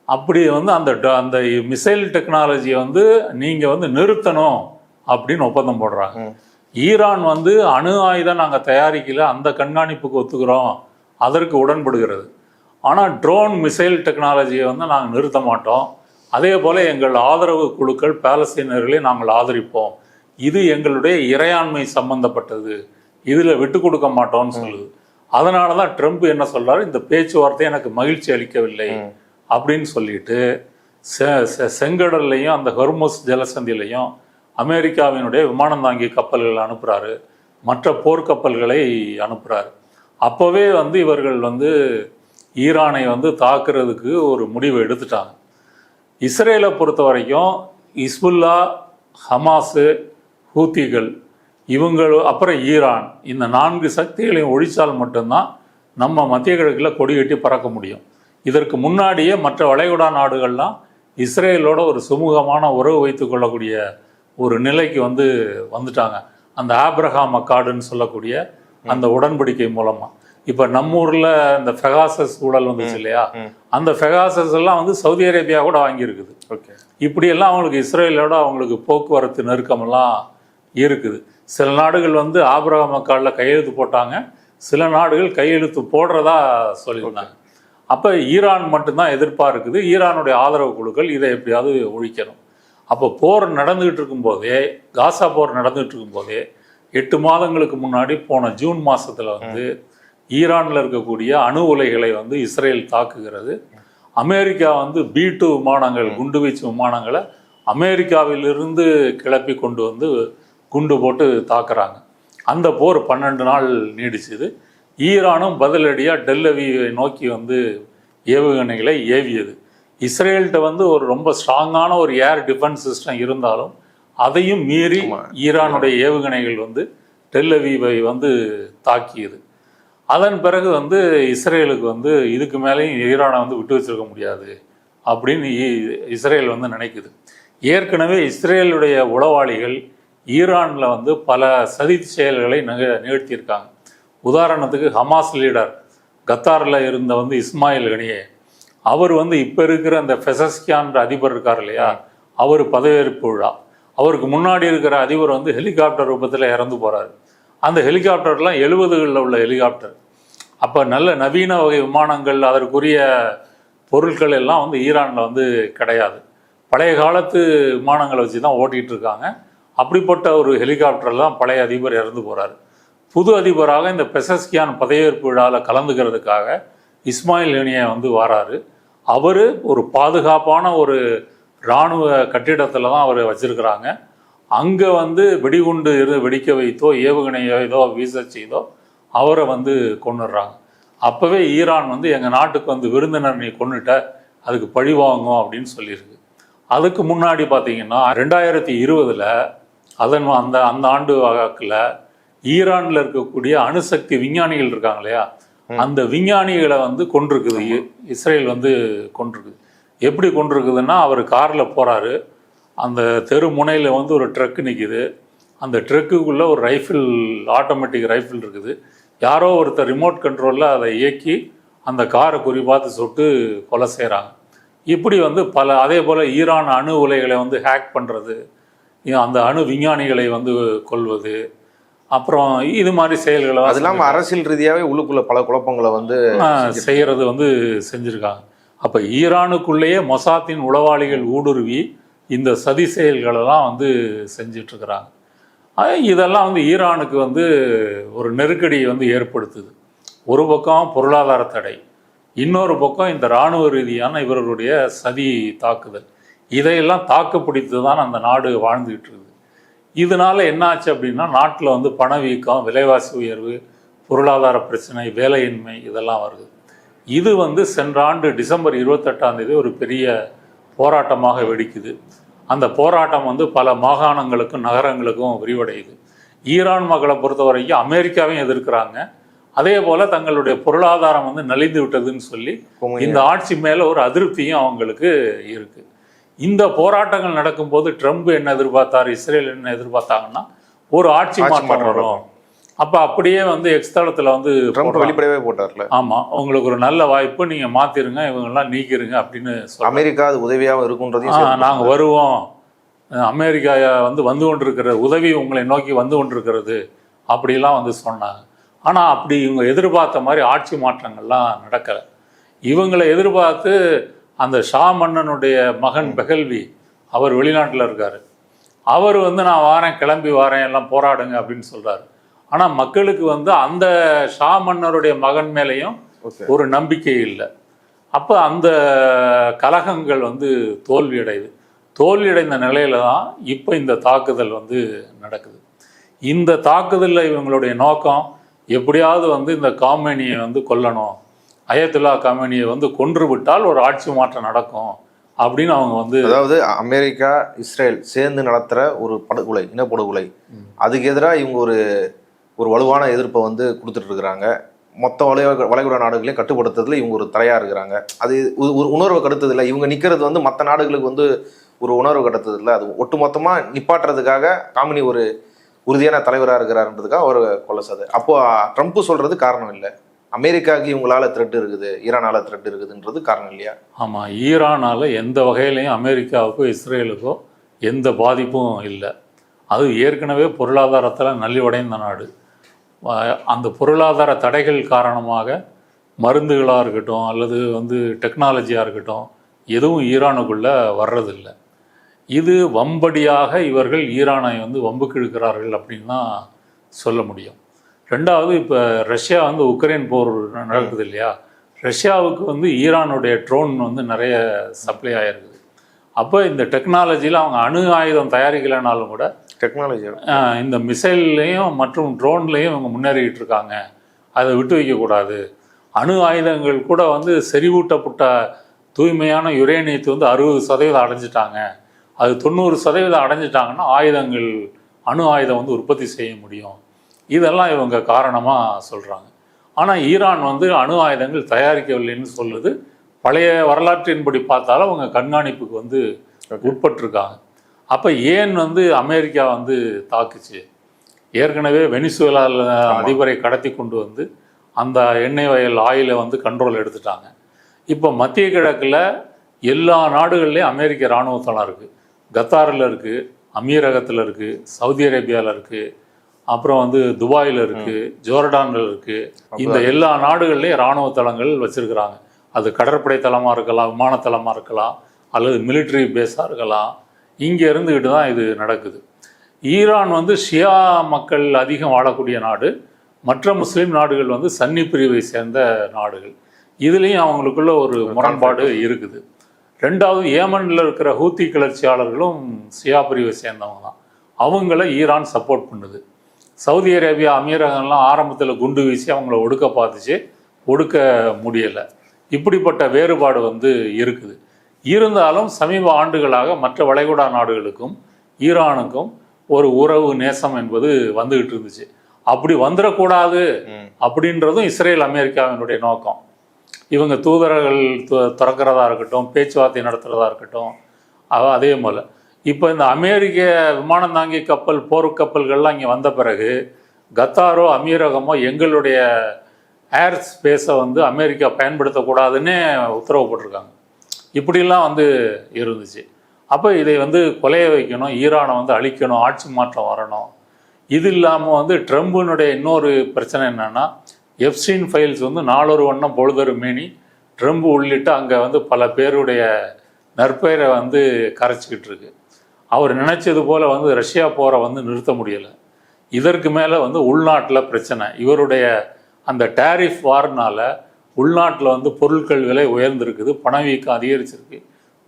அப்படி வந்து அந்த மிசைல் டெக்னாலஜியை வந்து நீங்கள் வந்து நிறுத்தணும் அப்படின்னு ஒப்பந்தம் போடுறாங்க. ஈரான் வந்து அணு ஆயுதம் நாங்கள் தயாரிக்கல, அந்த கண்காணிப்புக்கு ஒத்துக்கிறோம், அதற்கு உடன்படுகிறது. ஆனால் ட்ரோன் மிசைல் டெக்னாலஜியை வந்து நாங்கள் நிறுத்த மாட்டோம், அதே போல் எங்கள் ஆதரவு குழுக்கள் பாலஸ்தீனர்களை நாங்கள் ஆதரிப்போம், இது எங்களுடைய இறையாண்மை சம்பந்தப்பட்டது, இதில் விட்டு கொடுக்க மாட்டோம்னு சொல்லுது. அதனால தான் ட்ரம்ப் என்ன சொல்றாரு, இந்த பேச்சுவார்த்தை எனக்கு மகிழ்ச்சி அளிக்கவில்லை அப்படின்னு சொல்லிட்டு செங்கடல்லையும் அந்த ஹொர்முஸ் ஜலசந்திலையும் அமெரிக்காவினுடைய விமானம் தாங்கி கப்பல்களை அனுப்புகிறாரு, மற்ற போர்க்கப்பல்களை அனுப்புகிறாரு. அப்போவே வந்து இவர்கள் வந்து ஈரானை வந்து தாக்குறதுக்கு ஒரு முடிவு எடுத்துட்டாங்க. இஸ்ரேலை பொறுத்த வரைக்கும் இஸ்புல்லா, ஹமாஸு, ஹூத்திகள், இவங்க அப்புறம் ஈரான், இந்த 4 சக்திகளையும் ஒழித்தால் மட்டும்தான் நம்ம மத்திய கிழக்கில் கொடி கட்டி பறக்க முடியும். இதற்கு முன்னாடியே மற்ற வளைகுடா நாடுகள்லாம் இஸ்ரேலோட ஒரு சுமூகமான உறவு வைத்து கொள்ளக்கூடிய ஒரு நிலைக்கு வந்துட்டாங்க. அந்த ஆப்ரஹாம் அக்கார்டுன்னு சொல்லக்கூடிய அந்த உடன்படிக்கை மூலமாக. இப்போ நம்ம ஊரில் இந்த ஃபெகாசஸ் ஊழல் வந்துச்சு இல்லையா, அந்த ஃபெகாசஸ் எல்லாம் வந்து சவுதி அரேபியா கூட வாங்கியிருக்குது. ஓகே, இப்படியெல்லாம் அவங்களுக்கு இஸ்ரேலோட அவங்களுக்கு போக்குவரத்து நெருக்கமெல்லாம் இருக்குது. சில நாடுகள் வந்து ஆப்ரஹாம் அக்கார்டில் கையெழுத்து போட்டாங்க, சில நாடுகள் கையெழுத்து போடுறதா சொல்லியிருந்தாங்க. அப்போ ஈரான் மட்டும்தான் எதிர்ப்பாக இருக்குது. ஈரானுடைய ஆதரவு குழுக்கள் இதை எப்படியாவது ஒழிக்கணும். அப்போ போர் நடந்துகிட்டு இருக்கும்போதே, காசா போர் நடந்துகிட்டு இருக்கும்போதே 8 மாதங்களுக்கு முன்னாடி போன ஜூன் மாதத்தில் வந்து ஈரானில் இருக்கக்கூடிய அணு உலைகளை வந்து இஸ்ரேல் தாக்குகிறது. அமெரிக்கா வந்து B-2 விமானங்கள், குண்டுவீச்சு விமானங்களை அமெரிக்காவிலிருந்து கிளப்பி கொண்டு வந்து குண்டு போட்டு தாக்குறாங்க. அந்த போர் 12 நாள் நீடிச்சுது. ஈரானும் பதிலடியாக டெல்லவியை நோக்கி வந்து ஏவுகணைகளை ஏவியது. இஸ்ரேல்கிட்ட வந்து ஒரு ரொம்ப ஸ்ட்ராங்கான ஒரு ஏர் டிஃபென்ஸ் சிஸ்டம் இருந்தாலும் அதையும் மீறி ஈரானுடைய ஏவுகணைகள் வந்து டெல்லவியை வந்து தாக்கியது. அதன் பிறகு வந்து இஸ்ரேலுக்கு வந்து இதுக்கு மேலேயும் ஈரானை வந்து விட்டு வச்சிருக்க முடியாது அப்படின்னு இஸ்ரேல் வந்து நினைக்குது. ஏற்கனவே இஸ்ரேலுடைய உளவாளிகள் ஈரானில் வந்து பல சதி செயல்களை நிகழ்த்தியிருக்காங்க. உதாரணத்துக்கு ஹமாஸ் லீடர் கத்தாரில் இருந்த வந்து இஸ்மாயில் கனியே, அவர் வந்து இப்போ இருக்கிற அந்த பெசஸ்கியான்ற அதிபர் இருக்கார் இல்லையா, அவர் பதவியேற்பு விழா, அவருக்கு முன்னாடி இருக்கிற அதிபர் வந்து ஹெலிகாப்டர் ரூபத்தில் இறந்து போகிறாரு. அந்த ஹெலிகாப்டர்லாம் 70களில் உள்ள ஹெலிகாப்டர். அப்போ நல்ல நவீன வகை விமானங்கள், அதற்குரிய பொருட்கள் எல்லாம் வந்து ஈரானில் வந்து கிடையாது. பழைய காலத்து விமானங்களை வச்சு தான் ஓட்டிகிட்டு இருக்காங்க. அப்படிப்பட்ட ஒரு ஹெலிகாப்டர்லாம் பழைய அதிபர் இறந்து போகிறார். புது அதிபராக இந்த பெசஸ்கியான் பதவியேற்பு விழாவில் கலந்துக்கிறதுக்காக இஸ்மாயில் கனியே வந்து வராரு. அவர் ஒரு பாதுகாப்பான ஒரு இராணுவ கட்டிடத்தில் தான் அவரை வச்சுருக்கிறாங்க. அங்கே வந்து வெடிகுண்டு வெடிக்க வைத்தோ ஏவுகணையோ ஏதோ வீச செய்தோ அவரை வந்து கொன்னுடுறாங்க. அப்போவே ஈரான் வந்து எங்கள் நாட்டுக்கு வந்து விருந்தினர் நீ கொன்னுட்ட, அதுக்கு பழி வாங்கும் அப்படின்னு சொல்லியிருக்கு. அதுக்கு முன்னாடி பார்த்தீங்கன்னா 2020 அந்த ஆண்டு வாக்கில் ஈரானில் இருக்கக்கூடிய அணுசக்தி விஞ்ஞானிகள் இருக்காங்க இல்லையா, அந்த விஞ்ஞானிகளை வந்து கொண்டிருக்குது இஸ்ரேல் வந்து கொண்டிருக்குது. எப்படி கொண்டிருக்குதுன்னா, அவர் காரில் போகிறாரு, அந்த தெரு முனையில் வந்து ஒரு ட்ரக் நிற்கிது, அந்த ட்ரக்குக்குள்ளே ஒரு ரைஃபிள், ஆட்டோமேட்டிக் ரைஃபிள் இருக்குது. யாரோ ஒருத்தர் ரிமோட் கண்ட்ரோலில் அதை இயக்கி அந்த காரை குறிப்பாத்து சுட்டு கொலை செய்கிறாங்க. இப்படி வந்து அதே போல் ஈரான் அணு உலைகளை வந்து ஹேக் பண்ணுறது, அந்த அணு விஞ்ஞானிகளை வந்து கொல்வது, அப்புறம் இது மாதிரி செயல்களை, அது இல்லாமல் அரசியல் ரீதியாகவே உள்ளுக்குள்ள பல குழப்பங்களை வந்து செய்கிறது வந்து செஞ்சுருக்காங்க. அப்போ ஈரானுக்குள்ளேயே மொசாத்தின் உளவாளிகள் ஊடுருவி இந்த சதி செயல்களெல்லாம் வந்து செஞ்சிட்ருக்கிறாங்க. இதெல்லாம் வந்து ஈரானுக்கு வந்து ஒரு நெருக்கடியை வந்து ஏற்படுத்துது. ஒரு பக்கம் பொருளாதார தடை, இன்னொரு பக்கம் இந்த இராணுவ ரீதியான இவர்களுடைய சதி தாக்குதல், இதையெல்லாம் தாக்குப்பிடித்து தான் அந்த நாடு வாழ்ந்துக்கிட்டு இருக்குது. இதனால் என்னாச்சு அப்படின்னா, நாட்டில் வந்து பணவீக்கம், விலைவாசி உயர்வு, பொருளாதார பிரச்சனை, வேலையின்மை இதெல்லாம் வருது. இது வந்து சென்ற ஆண்டு டிசம்பர் 28 ஒரு பெரிய போராட்டமாக வெடிக்குது. அந்த போராட்டம் வந்து பல மாகாணங்களுக்கும் நகரங்களுக்கும் விரிவடையுது. ஈரான் மக்களை பொறுத்த வரைக்கும் அமெரிக்காவையும் எதிர்க்கிறாங்க. அதே போல் தங்களுடைய பொருளாதாரம் வந்து நலிந்து விட்டதுன்னு சொல்லி இந்த ஆட்சி மேலே ஒரு அதிருப்தியும் அவங்களுக்கு இருக்குது. இந்த போராட்டங்கள் நடக்கும்போது ட்ரம்ப் என்ன எதிர்பார்த்தார், இஸ்ரேல் என்ன எதிர்பார்த்தாங்கன்னா, ஒரு ஆட்சி மாற்றம் வரும். அப்போ அப்படியே வந்து எக்ஸ் தளத்தில் வந்து ட்ரம்ப் வெளிப்படையவே போட்டார்ல, ஆமாம் உங்களுக்கு ஒரு நல்ல வாய்ப்பு, நீங்கள் மாற்றிருங்க, இவங்கெல்லாம் நீக்கிருங்க அப்படின்னு அமெரிக்கா அது உதவியாக இருக்குன்றதையும் நாங்கள் வருவோம், அமெரிக்கா வந்து கொண்டிருக்கிற உதவி உங்களை நோக்கி வந்து கொண்டிருக்கிறது அப்படிலாம் வந்து சொன்னாங்க. ஆனால் அப்படி இவங்க எதிர்பார்த்த மாதிரி ஆட்சி மாற்றங்கள்லாம் நடக்கலை. இவங்களை எதிர்பார்த்து அந்த ஷா மன்னனுடைய மகன் பெஹல்வி அவர் வெளிநாட்டில் இருக்கார். அவர் வந்து நான் வாரேன், கிளம்பி வாரேன், எல்லாம் போராடுங்க அப்படின்னு சொல்கிறார். ஆனால் மக்களுக்கு வந்து அந்த ஷா மன்னருடைய மகன் மேலேயும் ஒரு நம்பிக்கை இல்லை. அப்போ அந்த கலகங்கள் வந்து தோல்வியடைந்த நிலையில தான் இப்போ இந்த தாக்குதல் வந்து நடக்குது. இந்த தாக்குதலில் இவங்களுடைய நோக்கம் எப்படியாவது வந்து இந்த காமேனியை வந்து கொல்லணும், அயத்துல்லா காமேனியை வந்து கொன்று விட்டால் ஒரு ஆட்சி மாற்றம் நடக்கும் அப்படின்னு அவங்க வந்து, அதாவது அமெரிக்கா இஸ்ரேல் சேர்ந்து நடத்துகிற ஒரு படுகொலை, இனப்படுகொலை, அதுக்கு எதிராக இவங்க ஒரு வலுவான எதிர்ப்பை வந்து கொடுத்துட்டு இருக்கிறாங்க. மொத்த வளைகுடா நாடுகளையும் கட்டுப்படுத்துறதுல இவங்க ஒரு தலையாக இருக்கிறாங்க. அது ஒரு உணர்வை கடுத்ததில்லை. இவங்க நிற்கிறது வந்து மற்ற நாடுகளுக்கு வந்து ஒரு உணர்வு கடுத்ததில்லை. அது ஒட்டுமொத்தமாக நிப்பாட்டுறதுக்காக காமினி ஒரு உறுதியான தலைவராக இருக்கிறாருன்றதுக்காக அவர் கொல்லசாது. அப்போ ட்ரம்ப் சொல்றது காரணம் இல்லை, அமெரிக்காவுக்கு இவங்களால த்ரெட் இருக்குது, ஈரானால த்ரெட் இருக்குதுன்றது காரணம் இல்லையா? ஆமாம், ஈரானால் எந்த வகையிலையும் அமெரிக்காவுக்கோ இஸ்ரேலுக்கோ எந்த பாதிப்பும் இல்லை. அது ஏற்கனவே பொருளாதாரத்தில் நலிவடைந்த நாடு. அந்த பொருளாதார தடைகள் காரணமாக மருந்துகளாக இருக்கட்டும் அல்லது வந்து டெக்னாலஜியாக இருக்கட்டும் எதுவும் ஈரானுக்குள்ளே வர்றதில்லை. இது வம்படியாக இவர்கள் ஈரானை வந்து வம்புக்கு இழுக்கிறார்கள் அப்படின்னு தான் சொல்ல முடியும். ரெண்டாவது, இப்போ ரஷ்யா வந்து உக்ரைன் போர் நடக்குது இல்லையா, ரஷ்யாவுக்கு வந்து ஈரானுடைய ட்ரோன் வந்து நிறைய சப்ளை ஆகிருக்குது. அப்போ இந்த டெக்னாலஜியில் அவங்க அணு ஆயுதம் தயாரிக்கலைனாலும் கூட டெக்னாலஜி இந்த மிசைல்லையும் மற்றும் ட்ரோன்லேயும் இவங்க முன்னேறிக்கிட்டு இருக்காங்க. அதை விட்டு வைக்கக்கூடாது. அணு ஆயுதங்கள் கூட வந்து செறிவூட்டப்பட்ட தூய்மையான யுரேனியத்தை வந்து 60% அடைஞ்சிட்டாங்க. அது 90% அடைஞ்சிட்டாங்கன்னா அணு ஆயுதம் வந்து உற்பத்தி செய்ய முடியும். இதெல்லாம் இவங்க காரணமாக சொல்கிறாங்க. ஆனால் ஈரான் வந்து அணு ஆயுதங்கள் தயாரிக்கவில்லைன்னு சொல்லுது. பழைய வரலாற்றின்படி பார்த்தாலும் அவங்க கண்காணிப்புக்கு வந்து உட்பட்டிருக்காங்க. அப்போ ஏன் வந்து அமெரிக்கா வந்து தாக்குச்சு? ஏற்கனவே வெனிசுவேலாவில் அதிபரை கடத்தி கொண்டு வந்து அந்த எண்ணெய் வயல் ஆயிலை வந்து கண்ட்ரோல் எடுத்துட்டாங்க. இப்போ மத்திய கிழக்கில் எல்லா நாடுகள்லேயும் அமெரிக்க இராணுவத்தளம் இருக்குது. கத்தாரில் இருக்குது, அமீரகத்தில் இருக்குது, சவுதி அரேபியாவில் இருக்குது, அப்புறம் வந்து துபாயில் இருக்குது, ஜோர்டானில் இருக்குது. இந்த எல்லா நாடுகள்லேயும் இராணுவ தளங்கள் வச்சுருக்கிறாங்க. அது கடற்படை தளமாக இருக்கலாம், விமானத்தளமாக இருக்கலாம், அல்லது மிலிட்ரி பேஸாக இருக்கலாம். இங்கே இருந்துக்கிட்டு தான் இது நடக்குது. ஈரான் வந்து ஷியா மக்கள் அதிகம் வாழக்கூடிய நாடு. மற்ற முஸ்லீம் நாடுகள் வந்து சன்னி பிரிவை சேர்ந்த நாடுகள். இதுலேயும் அவங்களுக்குள்ள ஒரு முரண்பாடு இருக்குது. ரெண்டாவது, ஏமனில் இருக்கிற ஹூத்தி கிளர்ச்சியாளர்களும் ஷியா பிரிவை சேர்ந்தவங்க தான். அவங்கள ஈரான் சப்போர்ட் பண்ணுது. சவுதி அரேபியா, அமீரகம்லாம் ஆரம்பத்தில் குண்டு வீசி அவங்கள ஒடுக்க பார்த்துச்சு, ஒடுக்க முடியலை. இப்படிப்பட்ட வேறுபாடு வந்து இருக்குது. இருந்தாலும் சமீப ஆண்டுகளாக மற்ற வளைகுடா நாடுகளுக்கும் ஈரானுக்கும் ஒரு உறவு நேசம் என்பது வந்துகிட்டு இருந்துச்சு. அப்படி வந்துடக்கூடாது அப்படின்றதும் இஸ்ரேல் அமெரிக்காவினுடைய நோக்கம். இவங்க தூதரர்கள் திறக்கிறதா இருக்கட்டும், பேச்சுவார்த்தை நடத்துகிறதா இருக்கட்டும், அதே போல் இப்போ இந்த அமெரிக்க விமானம் தாங்கி கப்பல், போர்க்கப்பல்கள்லாம் இங்கே வந்த பிறகு கத்தாரோ அமீரகமோ எங்களுடைய ஏர் ஸ்பேஸை வந்து அமெரிக்கா பயன்படுத்தக்கூடாதுன்னு உத்தரவு போட்டிருக்காங்க. இப்படிலாம் வந்து இருந்துச்சு. அப்போ இதை வந்து கொலைய வைக்கணும், ஈரானை வந்து அழிக்கணும், ஆட்சி மாற்றம் வரணும். இது இல்லாமல் வந்து ட்ரம்புனுடைய இன்னொரு பிரச்சனை என்னென்னா, எப்ஸ்டீன் ஃபைல்ஸ் வந்து நாளொரு வண்ணம் பொழுதொரு மேனி, ட்ரம்ப் உள்ளிட்ட அங்கே வந்து பல பேருடைய நற்பெயரை வந்து கரைச்சிக்கிட்டு இருக்கு. அவர் நினைச்சது போல் வந்து ரஷ்யா போரை வந்து நிறுத்த முடியலை. இதற்கு மேலே வந்து உள்நாட்டில் பிரச்சனை. இவருடைய அந்த டேரிஃப் வார்னால் உள்நாட்டில் வந்து பொருட்கள் விலை உயர்ந்திருக்குது, பணவீக்கம் அதிகரிச்சிருக்கு,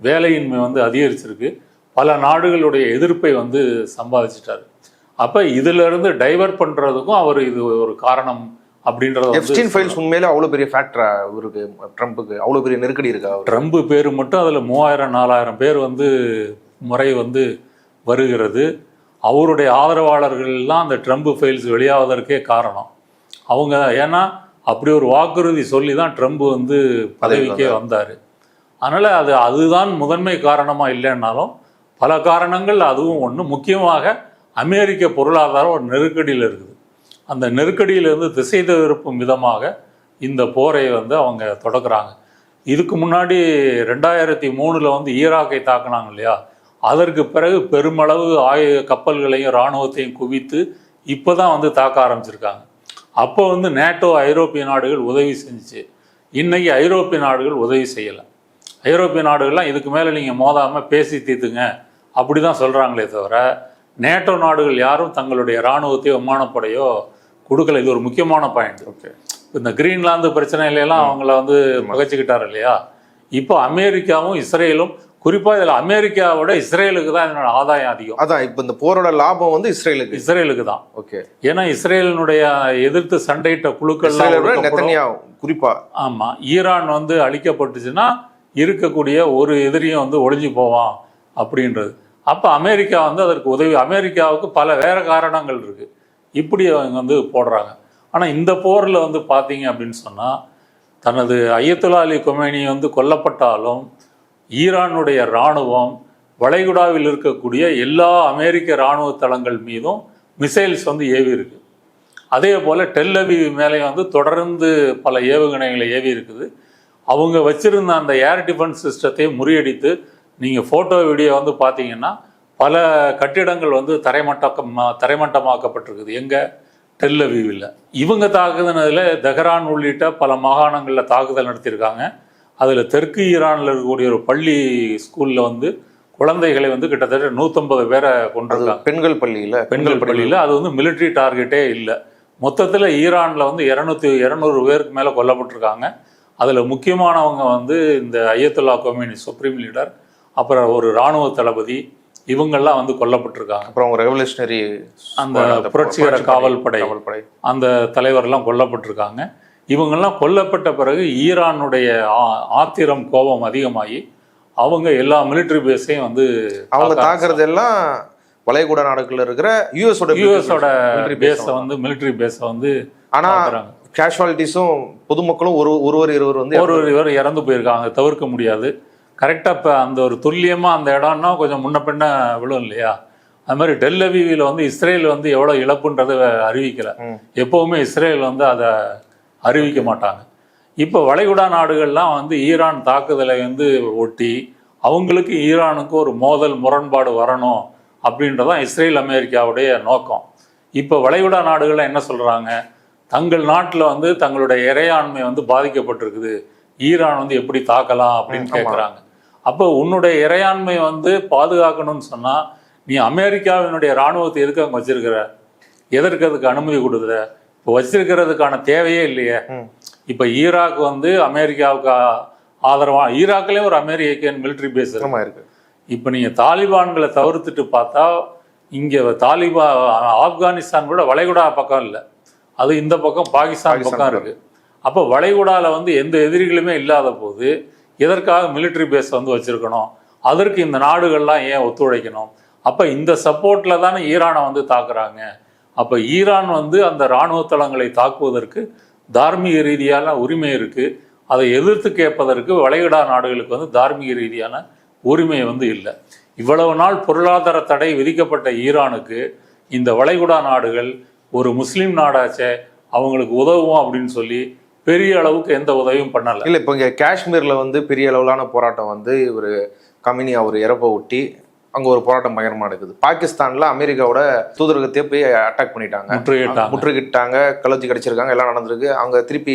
வேலையின்மை வந்து அதிகரிச்சிருக்கு, பல நாடுகளுடைய எதிர்ப்பை வந்து சம்பாதிச்சிட்டாரு. அப்போ இதிலிருந்து டைவர்ட் பண்ணுறதுக்கும் அவர் இது ஒரு காரணம் அப்படின்றது. எப்ஸ்டீன் ஃபைல்ஸ் உண்மையிலே அவ்வளோ பெரிய ஃபேக்டரா இவருக்கு, ட்ரம்புக்கு அவ்வளோ பெரிய நெருக்கடி இருக்கா? ட்ரம்ப் பேர் மட்டும் அதில் 3000-4000 பேர் வந்து முறை வந்து வருகிறது. அவருடைய ஆதரவாளர்கள்லாம் அந்த ட்ரம்ப் ஃபைல்ஸ் வெளியாவதற்கே காரணம் அவங்க. ஏன்னா அப்படி ஒரு வாக்குறுதி சொல்லி தான் ட்ரம்ப் வந்து பதவிக்கே வந்தார். அதனால் அதுதான் முதன்மை காரணமாக இல்லைன்னாலும் பல காரணங்கள் அதுவும் ஒன்று. முக்கியமாக அமெரிக்க பொருளாதாரம் ஒரு நெருக்கடியில் இருக்குது. அந்த நெருக்கடியிலிருந்து திசை திருப்பும் விதமாக இந்த போரை வந்து அவங்க தொடக்குறாங்க. இதுக்கு முன்னாடி 2003 வந்து ஈராக்கை தாக்குனாங்க இல்லையா, அதற்கு பிறகு பெருமளவு கப்பல்களையும் இராணுவத்தையும் குவித்து இப்போ தான் வந்து தாக்க ஆரம்பிச்சிருக்காங்க. அப்போ வந்து நேட்டோ, ஐரோப்பிய நாடுகள் உதவி செஞ்சிச்சு. இன்னைக்கு ஐரோப்பிய நாடுகள் உதவி செய்யலை. ஐரோப்பிய நாடுகள்லாம் இதுக்கு மேலே நீங்கள் மோதாமல் பேசி தீர்த்துங்க அப்படி தான் சொல்கிறாங்களே தவிர நேட்டோ நாடுகள் யாரும் தங்களுடைய இராணுவத்தையோ விமானப்படையோ கொடுக்கல. இது ஒரு முக்கியமான பாயிண்ட். ஓகே, இந்த கிரீன்லாந்து பிரச்சனையிலாம் அவங்கள வந்து பகைச்சிக்கிட்டார் இல்லையா? இப்போ அமெரிக்காவும் இஸ்ரேலும், குறிப்பாக இதில் அமெரிக்காவோட இஸ்ரேலுக்கு தான் இதனோட ஆதாயம் அதிகம். அதான் இப்போ இந்த போரோட லாபம் வந்து இஸ்ரேலுக்கு தான். ஓகே, ஏன்னா இஸ்ரேலினுடைய எதிர்த்து சண்டையிட்ட குழுக்கள் குறிப்பா ஆமாம், ஈரான் வந்து அழிக்கப்பட்டுச்சுன்னா இருக்கக்கூடிய ஒரு எதிரியும் வந்து ஒழிஞ்சு போவான் அப்படின்றது. அப்போ அமெரிக்கா வந்து அதற்கு உதவி, அமெரிக்காவுக்கு பல வேற காரணங்கள் இருக்குது, இப்படி அவங்க வந்து போடுறாங்க. ஆனால் இந்த போரில் வந்து பார்த்தீங்க அப்படின்னு சொன்னால், தனது அயத்துல்லா அலி கொமேனி வந்து கொல்லப்பட்டாலும் ஈரானுடைய இராணுவம் வளைகுடாவில் இருக்கக்கூடிய எல்லா அமெரிக்க இராணுவ தளங்கள் மீதும் மிசைல்ஸ் வந்து ஏவி இருக்கு. அதே போல் டெல் அவீவ் மேலே வந்து தொடர்ந்து பல ஏவுகணைகளை ஏவி இருக்குது. அவங்க வச்சுருந்த அந்த ஏர் டிஃபென்ஸ் சிஸ்டத்தை முறியடித்து நீங்கள் ஃபோட்டோ வீடியோ வந்து பார்த்தீங்கன்னா பல கட்டிடங்கள் வந்து தரைமட்டமாக்கப்பட்டிருக்குது. எங்கே? டெல் அவீவில். இவங்க தாக்குதலில் தெஹ்ரான் உள்ளிட்ட பல மாகாணங்களில் தாக்குதல் நடத்தியிருக்காங்க. அதில் தெற்கு ஈரானில் இருக்கக்கூடிய ஒரு பள்ளி ஸ்கூலில் வந்து குழந்தைகளை வந்து கிட்டத்தட்ட 150 பேரை கொண்டிருக்காங்க. பெண்கள் பள்ளியில். அது வந்து மிலிட்ரி டார்கெட்டே இல்லை. மொத்தத்தில் ஈரானில் வந்து 200 பேருக்கு மேலே கொல்லப்பட்டிருக்காங்க. அதில் முக்கியமானவங்க வந்து இந்த அயத்துல்லா கொமேனி சுப்ரீம் லீடர், அப்புறம் ஒரு இராணுவ தளபதி, இவங்கெல்லாம் வந்து கொல்லப்பட்டிருக்காங்க. அப்புறம் ரெவல்யூஷனரி அந்த புரட்சிகர காவல்படை அந்த தலைவர்லாம் கொல்லப்பட்டிருக்காங்க. இவங்கெல்லாம் கொல்லப்பட்ட பிறகு ஈரானுடைய ஆத்திரம் கோபம் அதிகமாகி அவங்க எல்லா மிலிட்ரி பேஸையும் வந்து அவங்க தாக்குறது எல்லாம் வளைகுடா நாடுகளில் இருக்கிற யூஎஸோட பேஸை வந்து மிலிட்ரி பேஸை வந்து. ஆனால் கேஷுவாலிட்டிஸும் பொதுமக்களும் ஒருவர் இறந்து போயிருக்காங்க, தவிர்க்க முடியாது. கரெக்டாக இப்போ அந்த ஒரு துல்லியமாக அந்த இடம்னா கொஞ்சம் முன்ன பின்ன விழும் இல்லையா? அது மாதிரி டெல் அவீவில் வந்து இஸ்ரேல் வந்து எவ்வளோ இழப்புன்றதை அறிவிக்கலை. எப்போவுமே இஸ்ரேல் வந்து அதை அறிவிக்க மாட்டாங்க. இப்போ வளைகுடா நாடுகள்லாம் வந்து ஈரான் தாக்குதலை வந்து ஒட்டி அவங்களுக்கு ஈரானுக்கு ஒரு மோதல் முரண்பாடு வரணும் அப்படின்றதான் இஸ்ரேல் அமெரிக்காவுடைய நோக்கம். இப்போ வளைகுடா நாடுகள்லாம் என்ன சொல்கிறாங்க? தங்கள் நாட்டில் வந்து தங்களுடைய இறையாண்மை வந்து பாதிக்கப்பட்டிருக்குது, ஈரான் வந்து எப்படி தாக்கலாம் அப்படின்னு கேட்குறாங்க. அப்போ உன்னுடைய இறையாண்மை வந்து பாதுகாக்கணும்னு சொன்னால் நீ அமெரிக்காவினுடைய இராணுவத்தை எதுக்கு அங்கே வச்சிருக்கிற? எதற்கு அதுக்கு அனுமதி கொடுக்குற? இப்போ வச்சிருக்கிறதுக்கான தேவையே இல்லையே. இப்போ ஈராக் வந்து அமெரிக்காவுக்கு ஆதரவாக, ஈராக்லேயே ஒரு அமெரிக்கன் மிலிட்ரி பேஸ் இருக்கு. இப்போ நீங்கள் தாலிபான்களை தவிர்த்துட்டு பார்த்தா இங்கே ஆப்கானிஸ்தான் கூட வளைகுடா பக்கம் இல்லை, அது இந்த பக்கம் பாகிஸ்தான் பக்கம் இருக்குது. அப்போ வளைகுடாவில் வந்து எந்த எதிரிகளுமே இல்லாத போது எதற்காக மிலிட்ரி பேஸ் வந்து வச்சுருக்கணும்? அதற்கு இந்த நாடுகள்லாம் ஏன் ஒத்துழைக்கணும்? அப்போ இந்த சப்போர்ட்டில் தானே ஈரானை வந்து தாக்குறாங்க. அப்போ ஈரான் வந்து அந்த இராணுவ தளங்களை தாக்குவதற்கு தார்மீக ரீதியான உரிமை இருக்குது. அதை எதிர்த்து கேட்பதற்கு வளைகுடா நாடுகளுக்கு வந்து தார்மீக ரீதியான உரிமை வந்து இல்லை. இவ்வளவு நாள் பொருளாதார தடை விதிக்கப்பட்ட ஈரானுக்கு இந்த வளைகுடா நாடுகள் ஒரு முஸ்லீம் நாடாச்சே, அவங்களுக்கு உதவும் அப்படின்னு சொல்லி பெரிய அளவுக்கு எந்த உதவியும் பண்ணலை. இல்லை, இப்போ இங்கே காஷ்மீரில் வந்து பெரிய அளவிலான போராட்டம் வந்து ஒரு கமினி அவர் இறப்பை ஒட்டி அங்கே ஒரு போராட்டம் பயங்கரமாக நடக்குது. பாகிஸ்தானில் அமெரிக்காவோட தூதரகத்தையே போய் அட்டாக் பண்ணிட்டாங்க, முற்றுகிட்டாங்க, கழுத்தி கடிச்சிருக்காங்க, எல்லாம் நடந்திருக்கு. அவங்க திருப்பி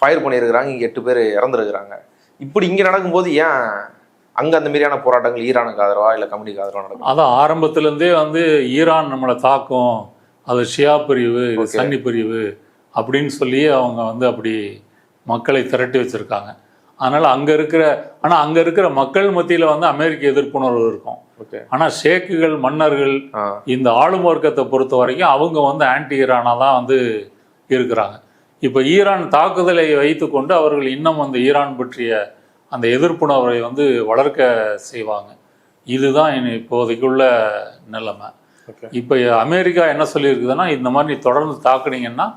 ஃபயர் பண்ணியிருக்கிறாங்க, இங்கே 8 பேர் இறந்துருக்குறாங்க. இப்படி இங்கே நடக்கும்போது ஏன் அங்கே அந்த மாதிரியான போராட்டங்கள் ஈரானுக்கு ஆதரவா இல்லை கமினிக்கு ஆதரவா நடக்கும்? அதான் ஆரம்பத்துலேருந்தே வந்து ஈரான் நம்மளை தாக்கும், அது ஷியா பிரிவு, சன்னி பிரிவு அப்படின்னு சொல்லி அவங்க வந்து அப்படி மக்களை திரட்டி வச்சுருக்காங்க. அதனால் அங்கே இருக்கிற மக்கள் மத்தியில் வந்து அமெரிக்க எதிர்ப்புணர்வு இருக்கும். ஆனால் ஷேக்குகள், மன்னர்கள், இந்த ஆளும் வர்க்கத்தை பொறுத்த வரைக்கும் அவங்க வந்து ஆன்டி ஈரானாக தான் வந்து இருக்கிறாங்க. இப்போ ஈரான் தாக்குதலை வைத்து கொண்டு அவர்கள் இன்னும் அந்த ஈரான் பற்றிய அந்த எதிர்ப்புணர்வை வந்து வளர்க்க செய்வாங்க. இதுதான் இப்போதைக்குள்ள நிலைமை. இப்போ அமெரிக்கா என்ன சொல்லியிருக்குதுன்னா, இந்த மாதிரி நீ தொடர்ந்து தாக்குனீங்கன்னா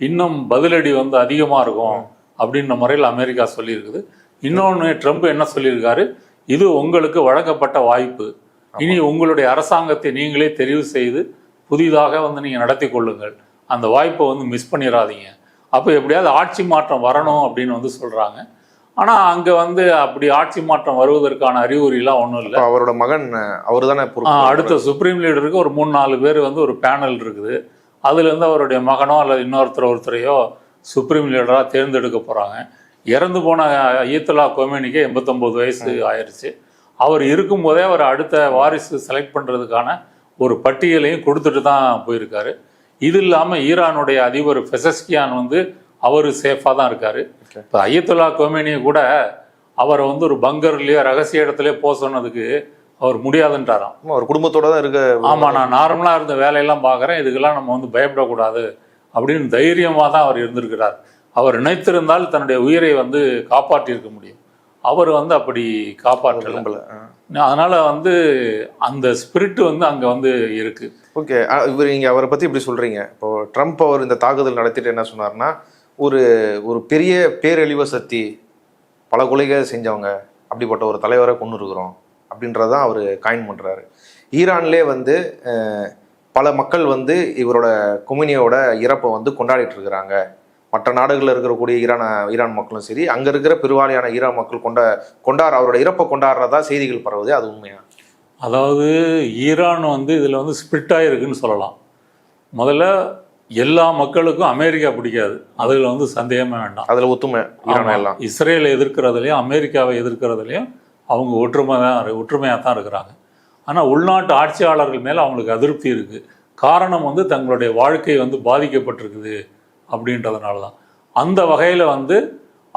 இன்னும் பதிலடி வந்து அதிகமாக இருக்கும் அப்படின்ற முறையில் அமெரிக்கா சொல்லியிருக்குது. இன்னொன்று ட்ரம்ப் என்ன சொல்லியிருக்காரு, இது உங்களுக்கு வழங்கப்பட்ட வாய்ப்பு, இனி உங்களுடைய அரசாங்கத்தை நீங்களே தெரிவு செய்து புதிதாக வந்து நீங்கள் நடத்தி கொள்ளுங்கள், அந்த வாய்ப்பை வந்து மிஸ் பண்ணிடாதீங்க. அப்போ எப்படியாவது ஆட்சி மாற்றம் வரணும் அப்படின்னு வந்து சொல்கிறாங்க. ஆனால் அங்கே வந்து அப்படி ஆட்சி மாற்றம் வருவதற்கான அறிகுறிலாம் ஒன்றும் இல்லை. அவரோட மகன் அவர் தானே அடுத்த சுப்ரீம் லீடருக்கு ஒரு 3-4 பேர் வந்து ஒரு பேனல் இருக்குது. அதுலேருந்து அவருடைய மகனோ அல்லது ஒருத்தரையோ சுப்ரீம் லீடராக தேர்ந்தெடுக்க போகிறாங்க. இறந்து போன அயத்துல்லா கொமேனிக்கு 89 வயசு ஆயிடுச்சு. அவர் இருக்கும்போதே அவர் அடுத்த வாரிசு செலக்ட் பண்ணுறதுக்கான ஒரு பட்டியலையும் கொடுத்துட்டு தான் போயிருக்காரு. இது இல்லாமல் ஈரானுடைய அதிபர் பெசஸ்கியான் வந்து அவர் சேஃபாக தான் இருக்கார். இப்போ அயத்துல்லா கொமேனியை கூட அவரை வந்து ஒரு பங்கர்லேயோ ரகசிய இடத்துலையோ போக சொன்னதுக்கு அவர் முடியாதுன்றாராம். அவர் குடும்பத்தோட தான் இருக்க. ஆமாம், நான் நார்மலாக இருந்த வேலையெல்லாம் பார்க்குறேன், இதுக்கெல்லாம் நம்ம வந்து பயப்படக்கூடாது அப்படின்னு தைரியமாக தான் அவர் இருந்திருக்கிறார். அவர் நினைத்திருந்தால் தன்னுடைய உயிரை வந்து காப்பாற்றியிருக்க முடியும். அவர் வந்து அப்படி காப்பாற்றல. அதனால வந்து அந்த ஸ்பிரிட் வந்து அங்கே வந்து இருக்கு. ஓகே, இவர் நீங்கள் அவரை பற்றி இப்படி சொல்கிறீங்க. இப்போ ட்ரம்ப் அவர் இந்த தாக்குதல் நடத்திட்டு என்ன சொன்னார்னா, ஒரு ஒரு பெரிய பேரழிவு சக்தி, பல கொலைகள் செஞ்சவங்க, அப்படிப்பட்ட ஒரு தலைவரை கொண்டு இருக்கிறோம் அப்படின்றதான் அவர் காயின் பண்ணுறாரு. ஈரான்லேயே வந்து பல மக்கள் வந்து இவரோட கொமினியோட இறப்பை வந்து கொண்டாடிட்டு இருக்கிறாங்க. மற்ற நாடுகளில் இருக்கக்கூடிய ஈரான் மக்களும் சரி, அங்கே இருக்கிற பெருவாரியான ஈரான் மக்கள் அவரோட இறப்பை கொண்டாடுறதா செய்திகள் பரவுது. அது உண்மையா? அதாவது ஈரான் வந்து இதில் வந்து ஸ்பிரிட்டாக இருக்குன்னு சொல்லலாம். முதல்ல எல்லா மக்களுக்கும் அமெரிக்கா பிடிக்காது, அதில் வந்து சந்தேகமே வேண்டாம். அதில் ஒத்துமை எல்லாம் இஸ்ரேலை எதிர்க்கிறதுலையும் அமெரிக்காவை எதிர்க்கிறதுலையும் அவங்க ஒற்றுமையாக தான் இருக்கிறாங்க. ஆனால் உள்நாட்டு ஆட்சியாளர்கள் மேலே அவங்களுக்கு அதிருப்தி இருக்குது. காரணம் வந்து தங்களுடைய வாழ்க்கை வந்து பாதிக்கப்பட்டிருக்குது அப்படின்றதுனால தான். அந்த வகையில் வந்து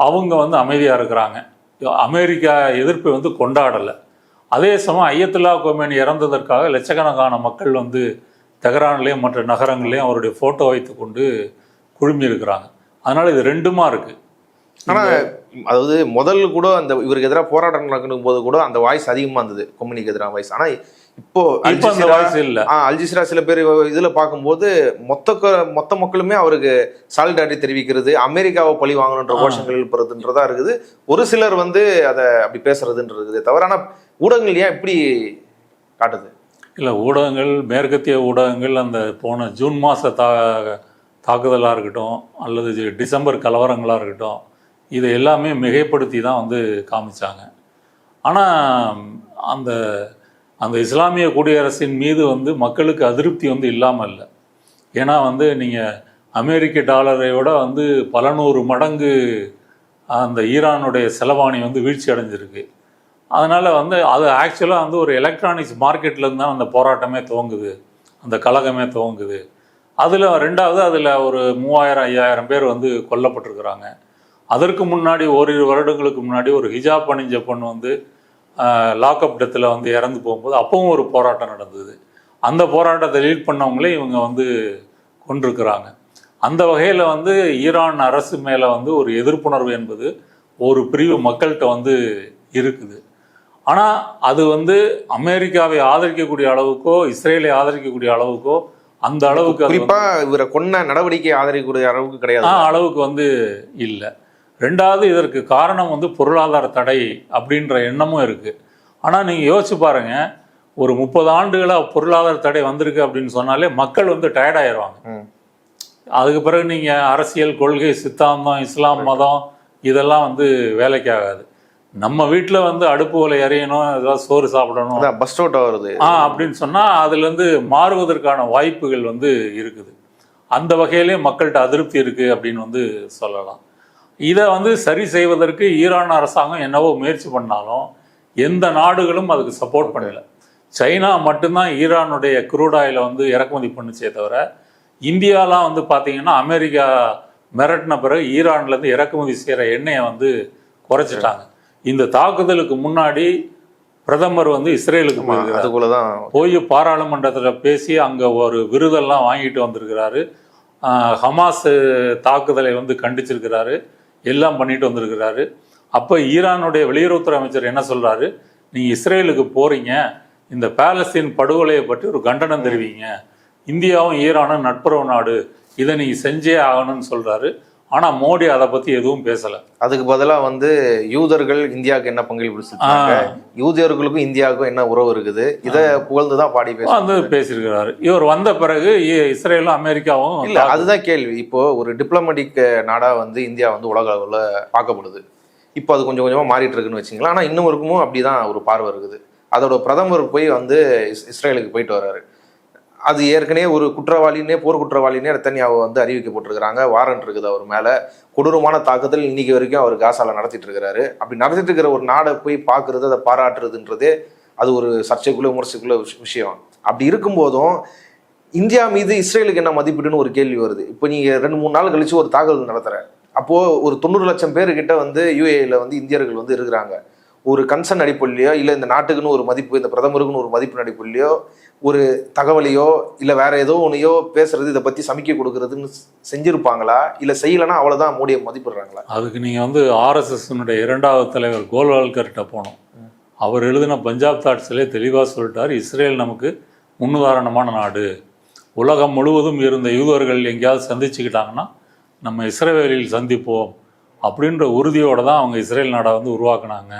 அவங்க வந்து அமைதியாக இருக்கிறாங்க. அமெரிக்கா எதிர்ப்பை வந்து கொண்டாடலை. அதே சமயம் அயத்துல்லா கொமேனி இறந்ததற்காக லட்சக்கணக்கான மக்கள் வந்து தெஹ்ரான்லேயும் மற்ற நகரங்கள்லேயும் அவருடைய ஃபோட்டோ வைத்து கொண்டு குழுமி இருக்கிறாங்க. அதனால் இது ரெண்டுமா இருக்குது. ஆனால் அதாவது முதல்ல கூட அந்த இவருக்கு எதிராக போராட்டம் நடக்கும் போது கூட அந்த வாய்ஸ் அதிகமாக இருந்தது, கொமேனிக்கு எதிரான வாய்ஸ். ஆனால் இப்போ அல்ஜிசிரா சில பேர் இதில் பார்க்கும்போது மொத்த மக்களுமே அவருக்கு சாலிடாரிட்டி தெரிவிக்கிறது, அமெரிக்காவை பழி வாங்கணுன்ற கோஷங்கள் எழுப்புறதுன்றதா இருக்குது. ஒரு சிலர் வந்து அதை அப்படி பேசுறதுன்றது தவறான ஊடகங்கள் ஏன் இப்படி காட்டுது? இல்லை, ஊடகங்கள், மேற்கத்திய ஊடகங்கள் அந்த போன ஜூன் மாத தாக்குதலாக இருக்கட்டும் அல்லது டிசம்பர் கலவரங்களாக இருக்கட்டும், இதை எல்லாமே மிகைப்படுத்தி தான் வந்து காமிச்சாங்க. ஆனால் அந்த அந்த இஸ்லாமிய குடியரசின் மீது வந்து மக்களுக்கு அதிருப்தி வந்து இல்லாமல் இல்லை. ஏன்னா வந்து நீங்கள் அமெரிக்க டாலரையோட வந்து பல நூறு மடங்கு அந்த ஈரானுடைய செலவாணி வந்து வீழ்ச்சி அடைஞ்சிருக்கு. அதனால் வந்து அது ஆக்சுவலாக வந்து ஒரு எலக்ட்ரானிக்ஸ் மார்க்கெட்லேருந்து தான் அந்த போராட்டமே துவங்குது, அந்த கழகமே துவங்குது. அதில் ரெண்டாவது அதில் ஒரு 3000-5000 பேர் வந்து கொல்லப்பட்டிருக்கிறாங்க. அதற்கு முன்னாடி ஓரிரு வருடங்களுக்கு முன்னாடி ஒரு ஹிஜாப் அணிஞ்ச பொண்ணு வந்து லாக்அப் டெத்தில் வந்து இறந்து போகும்போது அப்பவும் ஒரு போராட்டம் நடந்தது. அந்த போராட்டத்தை லீட் பண்ணவங்களே இவங்க வந்து கொண்டிருக்கிறாங்க. அந்த வகையில் வந்து ஈரான் அரசு மேலே வந்து ஒரு எதிர்ப்புணர்வு என்பது ஒரு பிரிவு மக்கள்கிட்ட வந்து இருக்குது. ஆனால் அது வந்து அமெரிக்காவை ஆதரிக்கக்கூடிய அளவுக்கோ இஸ்ரேலை ஆதரிக்கக்கூடிய அளவுக்கோ அந்த அளவுக்கு குறிப்பாக இவரை கொன்ன நடவடிக்கை ஆதரிக்கக்கூடிய அளவுக்கு கிடையாது, அளவுக்கு வந்து இல்லை. ரெண்டாவது, இதற்கு காரணம் வந்து பொருளாதார தடை அப்படின்ற எண்ணமும் இருக்குது. ஆனால் நீங்கள் யோசிச்சு பாருங்கள், ஒரு 30 ஆண்டுகளாக பொருளாதார தடை வந்திருக்கு அப்படின்னு சொன்னாலே மக்கள் வந்து டயர்டாயிடுவாங்க. அதுக்கு பிறகு நீங்கள் அரசியல், கொள்கை, சித்தாந்தம், இஸ்லாம் மதம் இதெல்லாம் வந்து வேலைக்கு ஆகாது. நம்ம வீட்டில் வந்து அடுப்பு ஒலை எறியணும், ஏதாவது சோறு சாப்பிடணும், பஸ் அவுட் ஆகுறது அப்படின்னு சொன்னால் அதுலேருந்து மாறுவதற்கான வாய்ப்புகள் வந்து இருக்குது. அந்த வகையிலே மக்கள்கிட்ட அதிருப்தி இருக்குது அப்படின்னு வந்து சொல்லலாம். இதை வந்து சரி செய்வதற்கு ஈரான் அரசாங்கம் என்னவோ முயற்சி பண்ணாலும் எந்த நாடுகளும் அதுக்கு சப்போர்ட் பண்ணலை. சைனா மட்டும்தான் ஈரானுடைய க்ரூட் ஆயிலை வந்து இறக்குமதி பண்ணுச்சே தவிர, இந்தியாலாம் வந்து பார்த்தீங்கன்னா அமெரிக்கா மிரட்டின பிறகு ஈரான்லேருந்து இறக்குமதி செய்கிற எண்ணெயை வந்து குறைச்சிட்டாங்க. இந்த தாக்குதலுக்கு முன்னாடி பிரதமர் வந்து இஸ்ரேலுக்கு போய் பாராளுமன்றத்தில் பேசி அங்கே ஒரு விருதெல்லாம் வாங்கிட்டு வந்திருக்கிறாரு. ஹமாஸ் தாக்குதலை வந்து கண்டிச்சிருக்கிறாரு, எல்லாம் பண்ணிட்டு வந்திருக்கிறாரு. அப்போ ஈரானுடைய வெளியுறவுத்துறை அமைச்சர் என்ன சொல்கிறாரு, நீங்கள் இஸ்ரேலுக்கு போகிறீங்க, இந்த பாலஸ்தீன் படுகொலையை பற்றி ஒரு கண்டனம் தெரிவிங்க, இந்தியாவும் ஈரானும் நட்புறவு நாடு, இதை நீங்கள் செஞ்சே ஆகணும்னு சொல்கிறாரு. ஆனால் மோடி அதை பற்றி எதுவும் பேசலை. அதுக்கு பதிலாக வந்து யூதர்கள் இந்தியாவுக்கு என்ன பங்களிப்பு செஞ்சாங்க, யூதர்களுக்கும் இந்தியாவுக்கும் என்ன உறவு இருக்குது, இதை புகழ்ந்து தான் பாடி பேசியிருக்கிறாரு. இவர் வந்த பிறகு இஸ்ரேலும் அமெரிக்காவும் இல்லை, அதுதான் கேள்வி. இப்போ ஒரு டிப்ளமேட்டிக் நாடாக வந்து இந்தியா வந்து உலக அளவில் பார்க்கப்படுது. இப்போ அது கொஞ்சம் கொஞ்சமாக மாறிட்டு இருக்குன்னு வச்சிங்களா. ஆனால் இன்னும் இருக்குமோ அப்படி தான் ஒரு பார்வை இருக்குது. அதோட பிரதமர் போய் வந்து இஸ்ரேலுக்கு போயிட்டு வர்றாரு. அது ஏற்கனவே ஒரு குற்றவாளினே, போர் குற்றவாளினே நெத்தன்யாஹு வந்து அறிவிக்கப்பட்டிருக்கிறாங்க. வாரண்ட் இருக்குது அவர் மேலே. கொடூரமான தாக்குதல் இன்னைக்கு வரைக்கும் அவர் காசால நடத்திட்டு இருக்கிறாரு. அப்படி நடத்திட்டு இருக்கிற ஒரு நாடை போய் பார்க்கறது, அதை பாராட்டுறதுன்றதே அது ஒரு சர்ச்சைக்குள்ள விமர்சைக்குள்ள விஷயம். அப்படி இருக்கும்போதும் இந்தியா மீது இஸ்ரேலுக்கு என்ன மதிப்பீடுன்னு ஒரு கேள்வி வருது. இப்போ நீங்கள் 2-3 நாள் கழிச்சு ஒரு தாக்குதல் நடத்துகிற அப்போது ஒரு 90 லட்சம் பேர்கிட்ட வந்து யுஏஇல வந்து இந்தியர்கள் வந்து இருக்கிறாங்க. ஒரு கன்சர்ன் அடிப்படையிலையோ, இல்லை இந்த நாட்டுக்குன்னு ஒரு மதிப்பு, இந்த பிரதமருக்குன்னு ஒரு மதிப்பு அடிப்படையிலையோ, ஒரு தகவலையோ இல்லை வேற ஏதோ ஒன்றையோ பேசுறது, இதை பற்றி சமிக்கை கொடுக்கறதுன்னு செஞ்சுருப்பாங்களா? இல்லை செய்யலைன்னா அவ்வளோதான் மோடியை மதிப்பிடுறாங்களா? அதுக்கு நீங்கள் வந்து ஆர்எஸ்எஸ்னுடைய 2வது தலைவர் கோல்வால்கர்கிட்ட போனோம். அவர் எழுதின பஞ்சாப் தாட்ஸ்லேயே தெளிவாக சொல்லிட்டார், இஸ்ரேல் நமக்கு முன்னுதாரணமான நாடு. உலகம் முழுவதும் இருந்த யூதர்கள் எங்கேயாவது சந்திச்சுக்கிட்டாங்கன்னா நம்ம இஸ்ரேலில் சந்திப்போம் அப்படின்ற உறுதியோடு தான் அவங்க இஸ்ரேல் நாடை வந்து உருவாக்குனாங்க.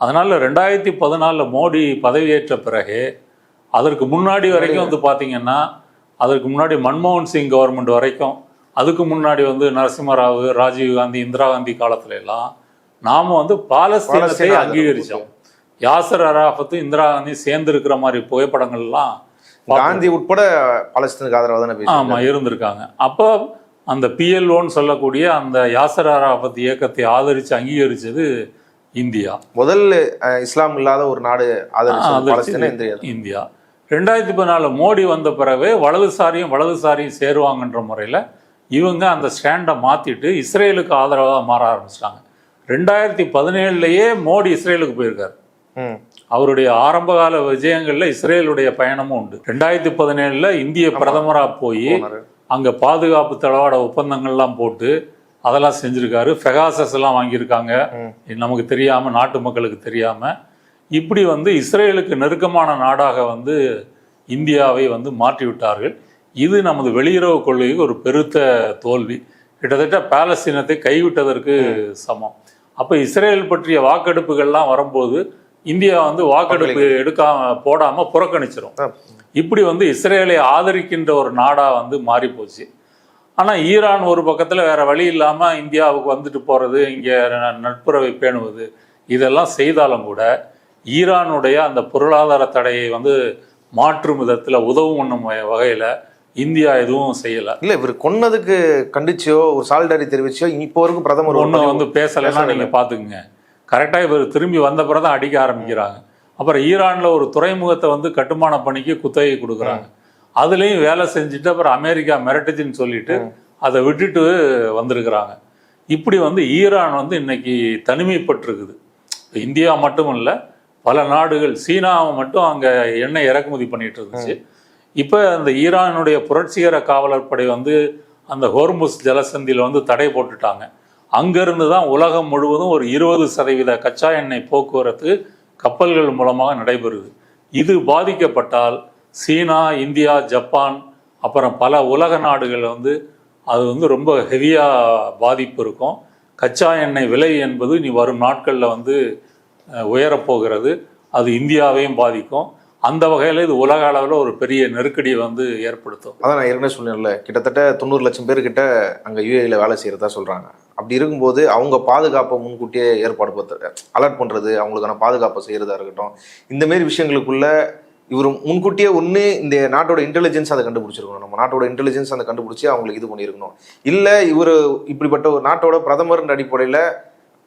அதனால் 2014 மோடி பதவியேற்ற பிறகு அதற்கு முன்னாடி வரைக்கும் வந்து பார்த்திங்கன்னா, அதற்கு முன்னாடி மன்மோகன் சிங் கவர்மெண்ட் வரைக்கும், அதுக்கு முன்னாடி வந்து நரசிம்மராவ், ராஜீவ்காந்தி, இந்திரா காந்தி காலத்துல எல்லாம் நாம் வந்து பாலஸ்தீனத்தை அங்கீகரித்தோம். யாசர் அராஃபத்தும் இந்திரா காந்தி சேர்ந்து இருக்கிற மாதிரி புகைப்படங்கள்லாம் காந்தி உட்பட பாலஸ்தீனுக்கு ஆதரவாக தானே ஆமாம் இருந்திருக்காங்க. அப்போ அந்த PLOன்னு சொல்லக்கூடிய அந்த யாசர் அராஃபத் இயக்கத்தை ஆதரித்து அங்கீகரித்தது இந்தியா. முதல்ல இஸ்லாம் இல்லாத ஒரு நாடு இந்தியா. 2014 மோடி வந்த பிறகு வலதுசாரியும் சேருவாங்கன்ற முறையில் இவங்க அந்த ஸ்டாண்டை மாற்றிட்டு இஸ்ரேலுக்கு ஆதரவாக மாற ஆரம்பிச்சிட்டாங்க. 2017 மோடி இஸ்ரேலுக்கு போயிருக்காரு. அவருடைய ஆரம்பகால விஜயங்களில் இஸ்ரேலுடைய பயணமும் உண்டு. 2017 இந்திய பிரதமராக போய் அங்கே பாதுகாப்பு தளவாட ஒப்பந்தங்கள்லாம் போட்டு அதெல்லாம் செஞ்சுருக்காரு. பெகாசஸ் எல்லாம் வாங்கியிருக்காங்க, நமக்கு தெரியாமல், நாட்டு மக்களுக்கு தெரியாமல். இப்படி வந்து இஸ்ரேலுக்கு நெருக்கமான நாடாக வந்து இந்தியாவை வந்து மாற்றி விட்டார்கள். இது நமது வெளியுறவு கொள்கைக்கு ஒரு பெருத்த தோல்வி. கிட்டத்தட்ட பாலஸ்தீனத்தை கைவிட்டதற்கு சமம். அப்போ இஸ்ரேல் பற்றிய வாக்கெடுப்புகள்லாம் வரும்போது இந்தியா வந்து வாக்கெடுப்பு போடாமல் புறக்கணிச்சிடும். இப்படி வந்து இஸ்ரேலை ஆதரிக்கின்ற ஒரு நாடாக வந்து மாறி போச்சு. ஆனால் ஈரான் ஒரு பக்கத்தில் வேற வழி இல்லாமல் இந்தியாவுக்கு வந்துட்டு போகிறது, இங்கே நட்புறவை பேணுவது, இதெல்லாம் செய்தாலும் கூட ஈரானுடைய அந்த பொருளாதார தடையை வந்து மாற்றும் விதத்தில் உதவும் வகையில் இந்தியா எதுவும் செய்யலை. இல்லை, இவர் கொன்னதுக்கு கண்டிச்சோ ஒரு சால்டாரி தெரிவிச்சோ இப்போ வரைக்கும் பிரதமர் ஒன்றும் வந்து பேசலைன்னா நீங்கள் பார்த்துக்குங்க. கரெக்டாக இவர் திரும்பி வந்த பிறகு தான் அடிக்க ஆரம்பிக்கிறாங்க. அப்புறம் ஈரானில் ஒரு துறைமுகத்தை வந்து கட்டுமான பணிக்கு குத்தகை கொடுக்குறாங்க. அதுலேயும் வேலை செஞ்சுட்டு அப்புறம் அமெரிக்கா மிரட்டுச்சுன்னு சொல்லிட்டு அதை விட்டுட்டு வந்திருக்கிறாங்க. இப்படி வந்து ஈரான் வந்து இன்னைக்கு தனிமைப்பட்டிருக்குது. இந்தியா மட்டும் இல்லை, பல நாடுகள், சீனாவை மட்டும் அங்கே எண்ணெய் இறக்குமதி பண்ணிட்டு இருந்துச்சு. இப்போ அந்த ஈரானுடைய புரட்சிகர காவலர் படை வந்து அந்த ஹோர்முஸ் ஜலசந்தியில் வந்து தடை போட்டுட்டாங்க. அங்கேருந்து தான் உலகம் முழுவதும் ஒரு 20% கச்சா எண்ணெய் போக்குவரத்து கப்பல்கள் மூலமாக நடைபெறுது. இது பாதிக்கப்பட்டால் சீனா, இந்தியா, ஜப்பான், அப்புறம் பல உலக நாடுகள் வந்து அது வந்து ரொம்ப ஹெவியாக பாதிப்பு இருக்கும். கச்சா எண்ணெய் விலை என்பது நீ வரும் நாட்களில் வந்து உயரப்போகிறது. அது இந்தியாவையும் பாதிக்கும். அந்த வகையில் இது உலக அளவில் ஒரு பெரிய நெருக்கடியை வந்து ஏற்படுத்தும். அதான் நான் ஏற்கனவே சொன்னேன்ல, கிட்டத்தட்ட 90 லட்சம் பேர்கிட்ட அங்கே யுஏஇல வேலை செய்கிறதா சொல்கிறாங்க. அப்படி இருக்கும்போது அவங்க பாதுகாப்பை முன்கூட்டியே ஏற்பாடு அலர்ட் பண்ணுறது, அவங்களுக்கான பாதுகாப்பை செய்கிறதா இருக்கட்டும், இந்தமாரி விஷயங்களுக்குள்ள இவர் முன்கூட்டியே ஒன்று இந்த நாட்டோட இன்டெலிஜென்ஸ் அதை கண்டுபிடிச்சிருக்கணும். நம்ம நாட்டோட இன்டெலிஜென்ஸ் அதை கண்டுபிடிச்சி அவங்களுக்கு இது பண்ணியிருக்கணும். இல்லை இவர் இப்படிப்பட்ட ஒரு நாட்டோட பிரதமர்ன்ற அடிப்படையில்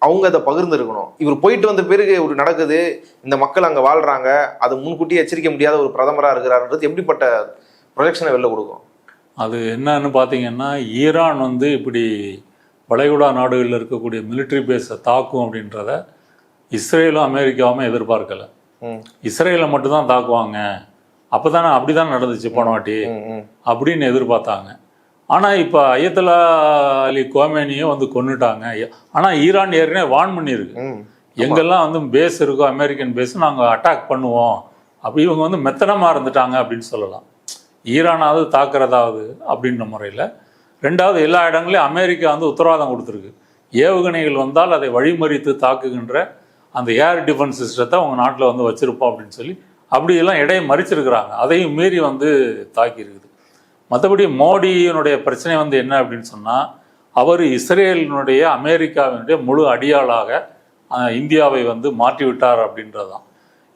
அவங்க அதை பகிர்ந்துருக்கணும். இவர் போயிட்டு வந்த பிறகு ஒரு நடக்குது, இந்த மக்கள் அங்கே வாழ்கிறாங்க, அதை முன்கூட்டியே எச்சரிக்க முடியாத ஒரு பிரதமராக இருக்கிறாருன்றது எப்படிப்பட்ட ப்ரொஜெக்ஷனை வெளில கொடுக்கும்? அது என்னன்னு பார்த்தீங்கன்னா, ஈரான் வந்து இப்படி வளைகுடா நாடுகளில் இருக்கக்கூடிய மிலிட்ரி பேஸை தாக்கும் அப்படின்றத இஸ்ரேலும் அமெரிக்காவும் எதிர்பார்க்கலை. இஸ்ரேலை மட்டும்தான் தாக்குவாங்க, அப்போ தானே அப்படி தான் நடந்துச்சு போன வாட்டி அப்படின்னு எதிர்பார்த்தாங்க. ஆனால் இப்போ அயத்துல்லா அலி கோமேனியும் வந்து கொண்டுட்டாங்க. ஆனால் ஈரான் ஏற்கனவே வார்ன் பண்ணியிருக்கு, எங்கெல்லாம் வந்து பேஸ் இருக்கோ அமெரிக்கன் பேஸ் நாங்கள் அட்டாக் பண்ணுவோம். அப்படி இவங்க வந்து மெத்தனமாக இருந்துட்டாங்க அப்படின்னு சொல்லலாம். ஈரானாவது தாக்குறதாவது அப்படின்ற முறையில். ரெண்டாவது, எல்லா இடங்களையும் அமெரிக்கா வந்து உத்தரவாதம் கொடுத்துருக்கு, ஏவுகணைகள் வந்தால் அதை வழிமறித்து தாக்குகின்ற அந்த ஏர் டிஃபென்ஸ் சிஸ்டத்தை அவங்க நாட்டில் வந்து வச்சுருப்போம் அப்படின்னு சொல்லி அப்படியெல்லாம் இடையை மறிச்சிருக்கிறாங்க. அதையும் மீறி வந்து தாக்கியிருக்குது. மற்றபடி மோடியினுடைய பிரச்சனை வந்து என்ன அப்படின்னு சொன்னால், அவர் இஸ்ரேலினுடைய அமெரிக்காவினுடைய முழு அடியாளாக இந்தியாவை வந்து மாற்றி விட்டார் அப்படின்றது தான்.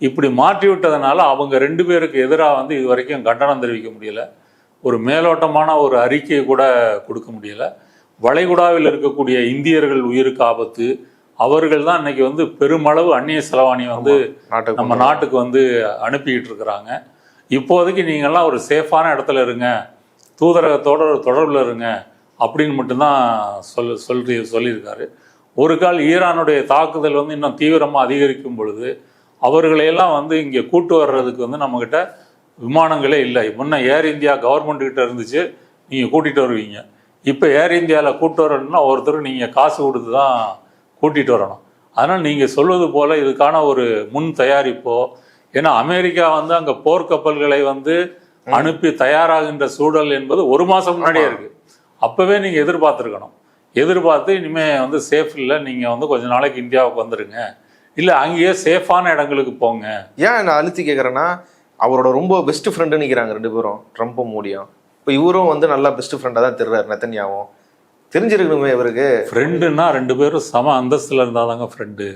இப்படி மாற்றி விட்டதுனால அவங்க 2 பேருக்கு எதிராக வந்து இது வரைக்கும் கண்டனம் தெரிவிக்க முடியல, ஒரு மேலோட்டமான ஒரு அறிக்கையை கூட கொடுக்க முடியல. வளைகுடாவில் இருக்கக்கூடிய இந்தியர்கள் உயிருக்கு ஆபத்து, அவர்கள் தான் இன்னைக்கு வந்து பெருமளவு அந்நிய செலவாணியை வந்து நம்ம நாட்டுக்கு வந்து அனுப்பிக்கிட்டு இருக்கிறாங்க. இப்போதைக்கு நீங்கள்லாம் ஒரு சேஃபான இடத்துல இருங்க, தூதரகத்தோட ஒரு தொடர்பில் இருங்க அப்படின்னு மட்டும்தான் சொல்லியிருக்காரு. ஒரு கால் ஈரானுடைய தாக்குதல் வந்து இன்னும் தீவிரமாக அதிகரிக்கும் பொழுது அவர்களையெல்லாம் வந்து இங்கே கூட்டு வர்றதுக்கு வந்து நம்மக்கிட்ட விமானங்களே இல்லை. முன்ன ஏர் இந்தியா கவர்மெண்ட்டுக்கிட்ட இருந்துச்சு, நீங்கள் கூட்டிகிட்டு வருவீங்க. இப்போ ஏர் இந்தியாவில் கூட்டு வரணும்னா ஒருத்தர் நீங்கள் காசு கொடுத்து தான் கூட்டிகிட்டு வரணும். அதனால் நீங்கள் சொல்வது போல் இதுக்கான ஒரு முன் தயாரிப்போ, ஏன்னா அமெரிக்கா வந்து அங்கே போர்க்கப்பல்களை வந்து அனுப்பி தயாராகின்ற சூழல் என்பது 1 மாதம் முன்னாடியே இருக்குது. அப்போவே நீங்கள் எதிர்பார்த்து இனிமேல் வந்து சேஃப் இல்லை, நீங்கள் வந்து கொஞ்ச நாளைக்கு இந்தியாவுக்கு வந்துடுங்க, இல்லை அங்கேயே சேஃபான இடங்களுக்கு போங்க. ஏன் நான் அழுத்தி கேட்குறேன்னா, அவரோட ரொம்ப பெஸ்ட் ஃப்ரெண்டுன்னு நிற்கிறாங்க 2 பேரும், ட்ரம்ப்பும் மோடியும். இப்போ இவரும் வந்து நல்லா பெஸ்ட் ஃப்ரெண்டாக தான் தெரிறாரு நெத்தன்யாவும். தெரிஞ்சிருக்கணுமே இவருக்கு. ஃப்ரெண்டுன்னா 2 பேரும் சம அந்தஸ்தில் இருந்தால் தாங்க ஃப்ரெண்டு.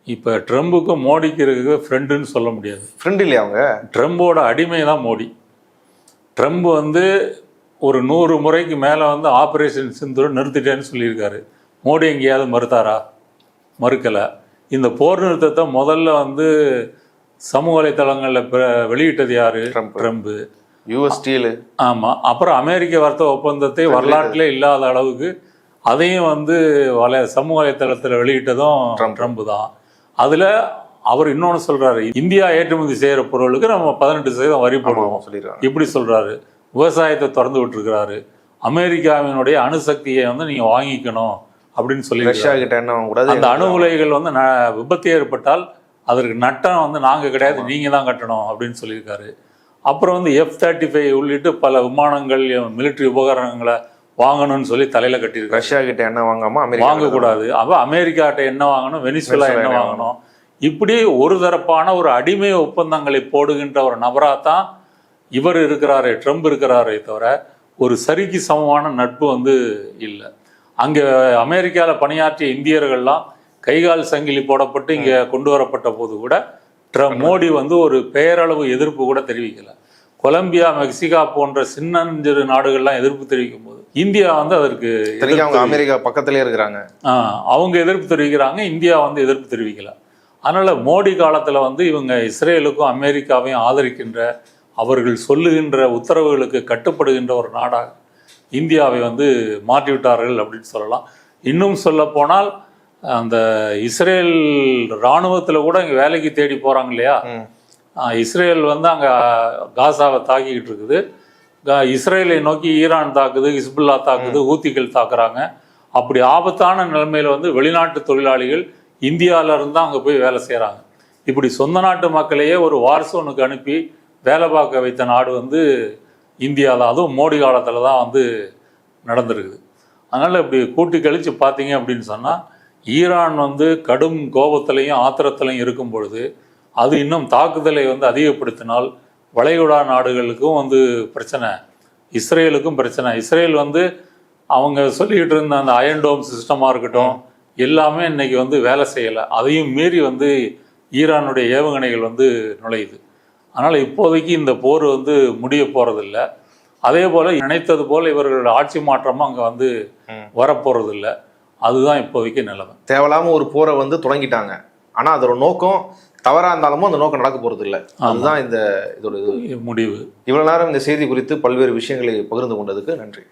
இப்போ ட்ரம்புக்கும் மோடிக்கு இருக்க ஃப்ரெண்டுன்னு சொல்ல முடியாது. ஃப்ரெண்ட் இல்லையா அவங்க? ட்ரம்போட அடிமை தான் மோடி. ட்ரம்ப் வந்து ஒரு 100 முறைக்கு மேலே வந்து ஆப்ரேஷன் சிந்தூரை நிறுத்திட்டேன்னு சொல்லியிருக்காரு. மோடி எங்கேயாவது மறுத்தாரா? மறுக்கலை. இந்த போர் நிறுத்தத்தை முதல்ல வந்து சமூக வலைத்தளங்களில் வெளியிட்டது யாரு? ட்ரம்ப். US steel. ஆமாம். அப்புறம் அமெரிக்க வர்த்தக ஒப்பந்தத்தை வரலாற்றிலே இல்லாத அளவுக்கு அதையும் வந்து சமூக வலைத்தளத்தில் வெளியிட்டதும் ட்ரம்ப் தான். அதில் அவர் இன்னொன்று சொல்கிறாரு, இந்தியா ஏற்றுமதி செய்கிற பொருளுக்கு நம்ம 18% வரி போடுவோம் சொல்லிடுறாரு. இப்படி சொல்கிறாரு. விவசாயத்தை திறந்து விட்டுருக்கிறாரு. அமெரிக்காவினுடைய அணுசக்தியை வந்து நீங்கள் வாங்கிக்கணும் அப்படின்னு சொல்லி ரஷ்யா கிட்ட என்ன கூடாது. அந்த அணு உலைகள் வந்து விபத்து ஏற்பட்டால் அதற்கு நட்டம் வந்து நாங்கள் கிடையாது, நீங்கள் தான் கட்டணும் அப்படின்னு சொல்லியிருக்காரு. அப்புறம் வந்து F-35 உள்ளிட்டு பல விமானங்கள், மிலிட்ரி உபகரணங்களை வாங்கணும்னு சொல்லி தலையில் கட்டியிருக்காரு. ரஷ்யா கிட்ட என்ன வாங்காமல் வாங்கக்கூடாது. அப்போ அமெரிக்காட்ட என்ன வாங்கணும், வெனிசுலா என்ன வாங்கணும், இப்படி ஒரு தரப்பான ஒரு அடிமை ஒப்பந்தங்களை போடுகின்ற ஒரு நபராக தான் இவர் இருக்கிறாரே, ட்ரம்ப் இருக்கிறாரே தவிர ஒரு சரிக்கு சமமான நட்பு வந்து இல்லை. அங்கே அமெரிக்காவில் பணியாற்றிய இந்தியர்கள்லாம் கைகால் சங்கிலி போடப்பட்டு இங்கே கொண்டு வரப்பட்ட போது கூட மோடி வந்து ஒரு பெயரளவு எதிர்ப்பு கூட தெரிவிக்கலை. கொலம்பியா, மெக்சிகா போன்ற சின்னஞ்சிறு நாடுகள்லாம் எதிர்ப்பு தெரிவிக்கும் போது இந்தியா வந்து அதற்கு அமெரிக்கா பக்கத்திலே இருக்கிறாங்க, அவங்க எதிர்ப்பு தெரிவிக்கிறாங்க, இந்தியா வந்து எதிர்ப்பு தெரிவிக்கல. அதனால மோடி காலத்தில் வந்து இவங்க இஸ்ரேலுக்கும் அமெரிக்காவையும் ஆதரிக்கின்ற, அவர்கள் சொல்லுகின்ற உத்தரவுகளுக்கு கட்டுப்படுகின்ற ஒரு நாடாக இந்தியாவை வந்து மாற்றிவிட்டார்கள் அப்படின்னு சொல்லலாம். இன்னும் சொல்ல போனால் அந்த இஸ்ரேல் இராணுவத்தில் கூட இங்கே வேலைக்கு தேடி போகிறாங்க இல்லையா, இஸ்ரேல் வந்து அங்கே காசாவை தாக்கிக்கிட்டு இருக்குது. இஸ்ரேலை நோக்கி ஈரான் தாக்குது, ஹிஸ்புல்லா தாக்குது, ஊத்திகள் தாக்குறாங்க. அப்படி ஆபத்தான நிலைமையில் வந்து வெளிநாட்டு தொழிலாளிகள் இந்தியாவிலேருந்து தான் அங்கே போய் வேலை செய்கிறாங்க. இப்படி சொந்த நாட்டு மக்களையே ஒரு வார்சோனுக்கு அனுப்பி வேலை பார்க்க வைத்த நாடு வந்து இந்தியா தான். அதுவும் மோடி காலத்தில் தான் வந்து நடந்திருக்குது. அதனால் இப்படி கூட்டி கழித்து பார்த்தீங்க அப்படின்னு சொன்னால், ஈரான் வந்து கடும் கோபத்திலையும் ஆத்திரத்திலையும் இருக்கும் பொழுது அது இன்னும் தாக்குதலை வந்து அதிகப்படுத்தினால் வளைகுடா நாடுகளுக்கும் வந்து பிரச்சனை, இஸ்ரேலுக்கும் பிரச்சனை. இஸ்ரேல் வந்து அவங்க சொல்லிக்கிட்டு இருந்த அந்த அயன் டோம் சிஸ்டமாக இருக்கட்டும், எல்லாமே இன்னைக்கு வந்து வேலை செய்யலை. அதையும் மீறி வந்து ஈரானுடைய ஏவுகணைகள் வந்து நுழையுது. அதனால் இப்போதைக்கு இந்த போர் வந்து முடிய போகிறதில்ல. அதே போல் நினைத்தது போல் இவர்களோட ஆட்சி மாற்றமும் அங்கே வந்து வரப்போகிறதில்ல. அதுதான் இப்போதைக்கு நிலைமை. தேவையில்லாமல் ஒரு போரை வந்து தொடங்கிட்டாங்க, ஆனால் அதோட நோக்கம் தவறாக இருந்தாலும் அந்த நோக்கம் நடக்க போகிறது இல்லை. அதுதான் இதோட முடிவு. இவ்வளோ நேரம் இந்த செய்தி குறித்து பல்வேறு விஷயங்களை பகிர்ந்து கொண்டதுக்கு நன்றி.